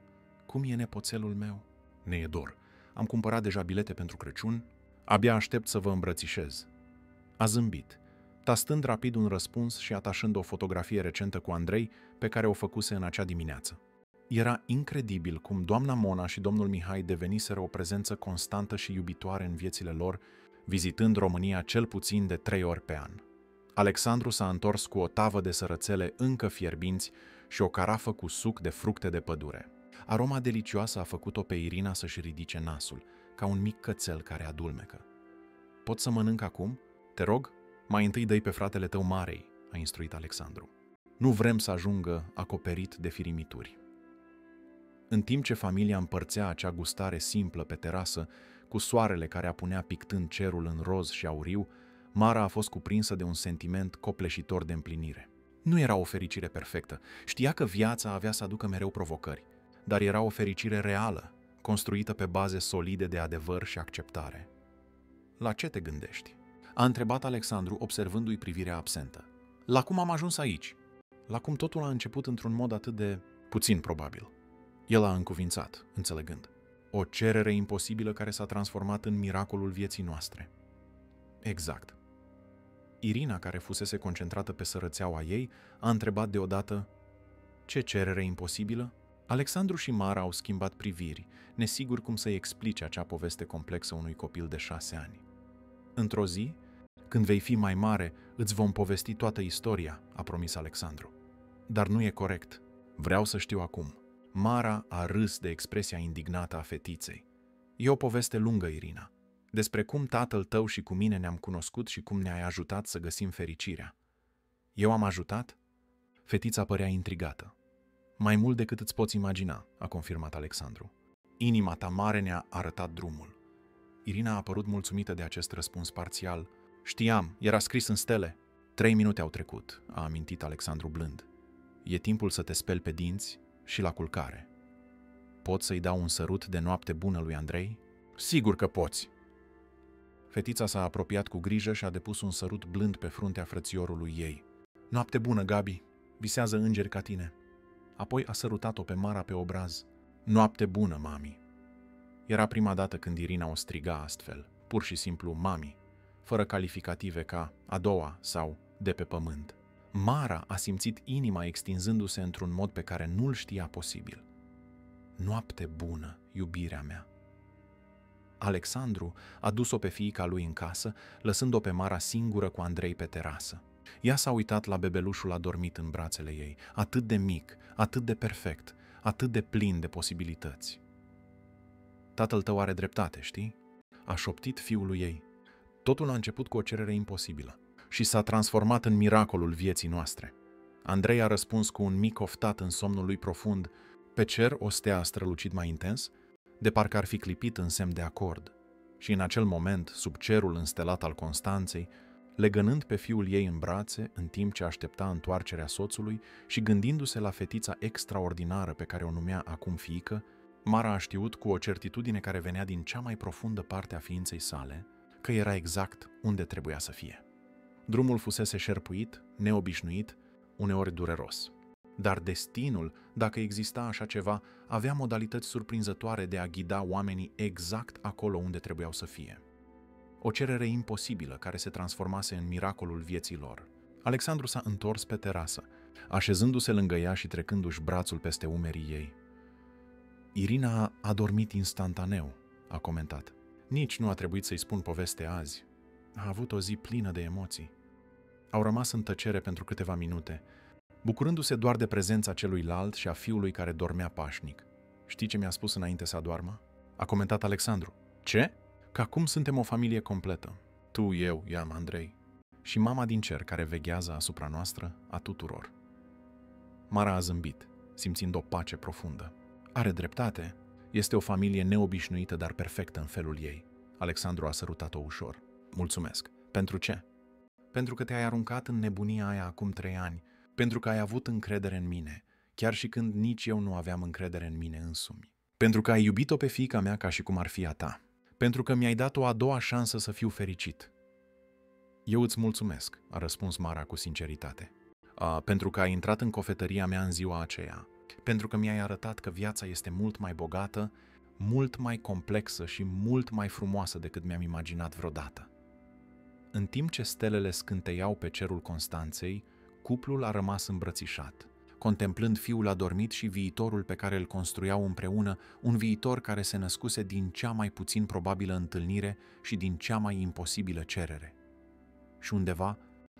Cum e nepoțelul meu? Ne e dor. Am cumpărat deja bilete pentru Crăciun. Abia aștept să vă îmbrățișez. A zâmbit, tastând rapid un răspuns și atașând o fotografie recentă cu Andrei pe care o făcuse în acea dimineață. Era incredibil cum doamna Mona și domnul Mihai deveniseră o prezență constantă și iubitoare în viețile lor, vizitând România cel puțin de 3 ori pe an. Alexandru s-a întors cu o tavă de sărățele încă fierbinți și o carafă cu suc de fructe de pădure. Aroma delicioasă a făcut-o pe Irina să-și ridice nasul, ca un mic cățel care adulmecă. Pot să mănânc acum? Te rog? Mai întâi dă-i pe fratele tău Marei, a instruit Alexandru. Nu vrem să ajungă acoperit de firimituri. În timp ce familia împărțea acea gustare simplă pe terasă, cu soarele care apunea pictând cerul în roz și auriu, Mara a fost cuprinsă de un sentiment copleșitor de împlinire. Nu era o fericire perfectă, știa că viața avea să aducă mereu provocări, dar era o fericire reală, construită pe baze solide de adevăr și acceptare. La ce te gândești? A întrebat Alexandru, observându-i privirea absentă. La cum am ajuns aici? La cum totul a început într-un mod atât de puțin probabil. El a încuvințat, înțelegând. O cerere imposibilă care s-a transformat în miracolul vieții noastre. Exact. Irina, care fusese concentrată pe sărățeaua ei, a întrebat deodată: ce cerere imposibilă? Alexandru și Mara au schimbat priviri, nesiguri cum să-i explice acea poveste complexă unui copil de 6 ani. Într-o zi, când vei fi mai mare, îți vom povesti toată istoria, a promis Alexandru. Dar nu e corect. Vreau să știu acum. Mara a râs de expresia indignată a fetiței. E o poveste lungă, Irina, despre cum tatăl tău și cu mine ne-am cunoscut și cum ne-ai ajutat să găsim fericirea. Eu am ajutat? Fetița părea intrigată. Mai mult decât îți poți imagina, a confirmat Alexandru. Inima ta mare ne-a arătat drumul. Irina a părut mulțumită de acest răspuns parțial. Știam, era scris în stele. 3 minute au trecut, a amintit Alexandru blând. E timpul să te speli pe dinți și la culcare. Pot să-i dau un sărut de noapte bună lui Andrei? Sigur că poți. Fetița s-a apropiat cu grijă și a depus un sărut blând pe fruntea frățiorului ei. Noapte bună, Gabi, visează îngeri ca tine. Apoi a sărutat-o pe Mara pe obraz. Noapte bună, mami. Era prima dată când Irina o striga astfel, pur și simplu mami, fără calificative ca a doua sau de pe pământ. Mara a simțit inima extinzându-se într-un mod pe care nu-l știa posibil. Noapte bună, iubirea mea. Alexandru a dus-o pe fiica lui în casă, lăsând-o pe Mara singură cu Andrei pe terasă. Ea s-a uitat la bebelușul adormit în brațele ei, atât de mic, atât de perfect, atât de plin de posibilități. Tatăl tău are dreptate, știi? A șoptit fiului ei. Totul a început cu o cerere imposibilă și s-a transformat în miracolul vieții noastre. Andrei a răspuns cu un mic oftat în somnul lui profund. Pe cer o stea a strălucit mai intens, de parcă ar fi clipit în semn de acord. Și în acel moment, sub cerul înstelat al Constanței, legănând pe fiul ei în brațe, în timp ce aștepta întoarcerea soțului și gândindu-se la fetița extraordinară pe care o numea acum fiică, Mara a știut cu o certitudine care venea din cea mai profundă parte a ființei sale că era exact unde trebuia să fie. Drumul fusese șerpuit, neobișnuit, uneori dureros. Dar destinul, dacă exista așa ceva, avea modalități surprinzătoare de a ghida oamenii exact acolo unde trebuiau să fie. O cerere imposibilă care se transformase în miracolul vieții lor. Alexandru s-a întors pe terasă, așezându-se lângă ea și trecându-și brațul peste umerii ei. Irina a dormit instantaneu, a comentat. Nici nu a trebuit să-i spun povestea azi. A avut o zi plină de emoții. Au rămas în tăcere pentru câteva minute, bucurându-se doar de prezența celuilalt și a fiului care dormea pașnic. Știi ce mi-a spus înainte să adoarmă? A comentat Alexandru. Ce? Că acum suntem o familie completă. Tu, eu, i-am Andrei. Și mama din cer care veghează asupra noastră a tuturor. Mara a zâmbit, simțind o pace profundă. Are dreptate. Este o familie neobișnuită, dar perfectă în felul ei. Alexandru a sărutat-o ușor. Mulțumesc. Pentru ce? Pentru că te-ai aruncat în nebunia aia acum 3 ani. Pentru că ai avut încredere în mine, chiar și când nici eu nu aveam încredere în mine însumi. Pentru că ai iubit-o pe fiica mea ca și cum ar fi a ta. Pentru că mi-ai dat o a doua șansă să fiu fericit. Eu îți mulțumesc, a răspuns Mara cu sinceritate. Pentru că ai intrat în cofetăria mea în ziua aceea, pentru că mi-ai arătat că viața este mult mai bogată, mult mai complexă și mult mai frumoasă decât mi-am imaginat vreodată. În timp ce stelele scânteiau pe cerul Constanței, cuplul a rămas îmbrățișat, contemplând fiul adormit și viitorul pe care îl construiau împreună, un viitor care se născuse din cea mai puțin probabilă întâlnire și din cea mai imposibilă cerere. Și undeva,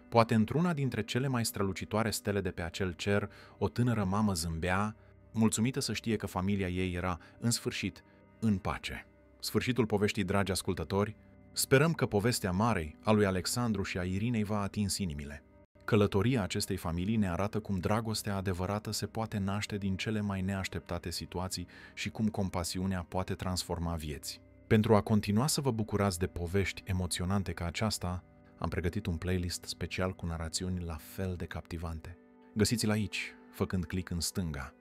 poate într-una dintre cele mai strălucitoare stele de pe acel cer, o tânără mamă zâmbea, mulțumită să știe că familia ei era, în sfârșit, în pace. Sfârșitul poveștii, dragi ascultători, sperăm că povestea Marei, a lui Alexandru și a Irinei v-a atins inimile. Călătoria acestei familii ne arată cum dragostea adevărată se poate naște din cele mai neașteptate situații și cum compasiunea poate transforma vieți. Pentru a continua să vă bucurați de povești emoționante ca aceasta, am pregătit un playlist special cu narațiuni la fel de captivante. Găsiți-l aici, făcând click în stânga.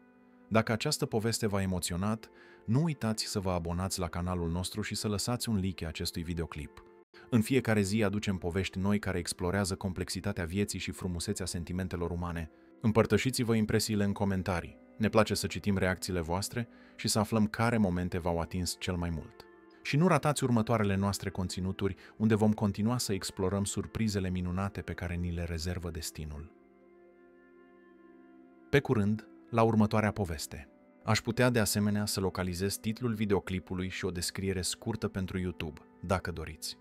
Dacă această poveste v-a emoționat, nu uitați să vă abonați la canalul nostru și să lăsați un like acestui videoclip. În fiecare zi aducem povești noi care explorează complexitatea vieții și frumusețea sentimentelor umane. Împărtășiți-vă impresiile în comentarii. Ne place să citim reacțiile voastre și să aflăm care momente v-au atins cel mai mult. Și nu ratați următoarele noastre conținuturi, unde vom continua să explorăm surprizele minunate pe care ni le rezervă destinul. Pe curând, la următoarea poveste. Aș putea de asemenea să localizez titlul videoclipului și o descriere scurtă pentru YouTube, dacă doriți.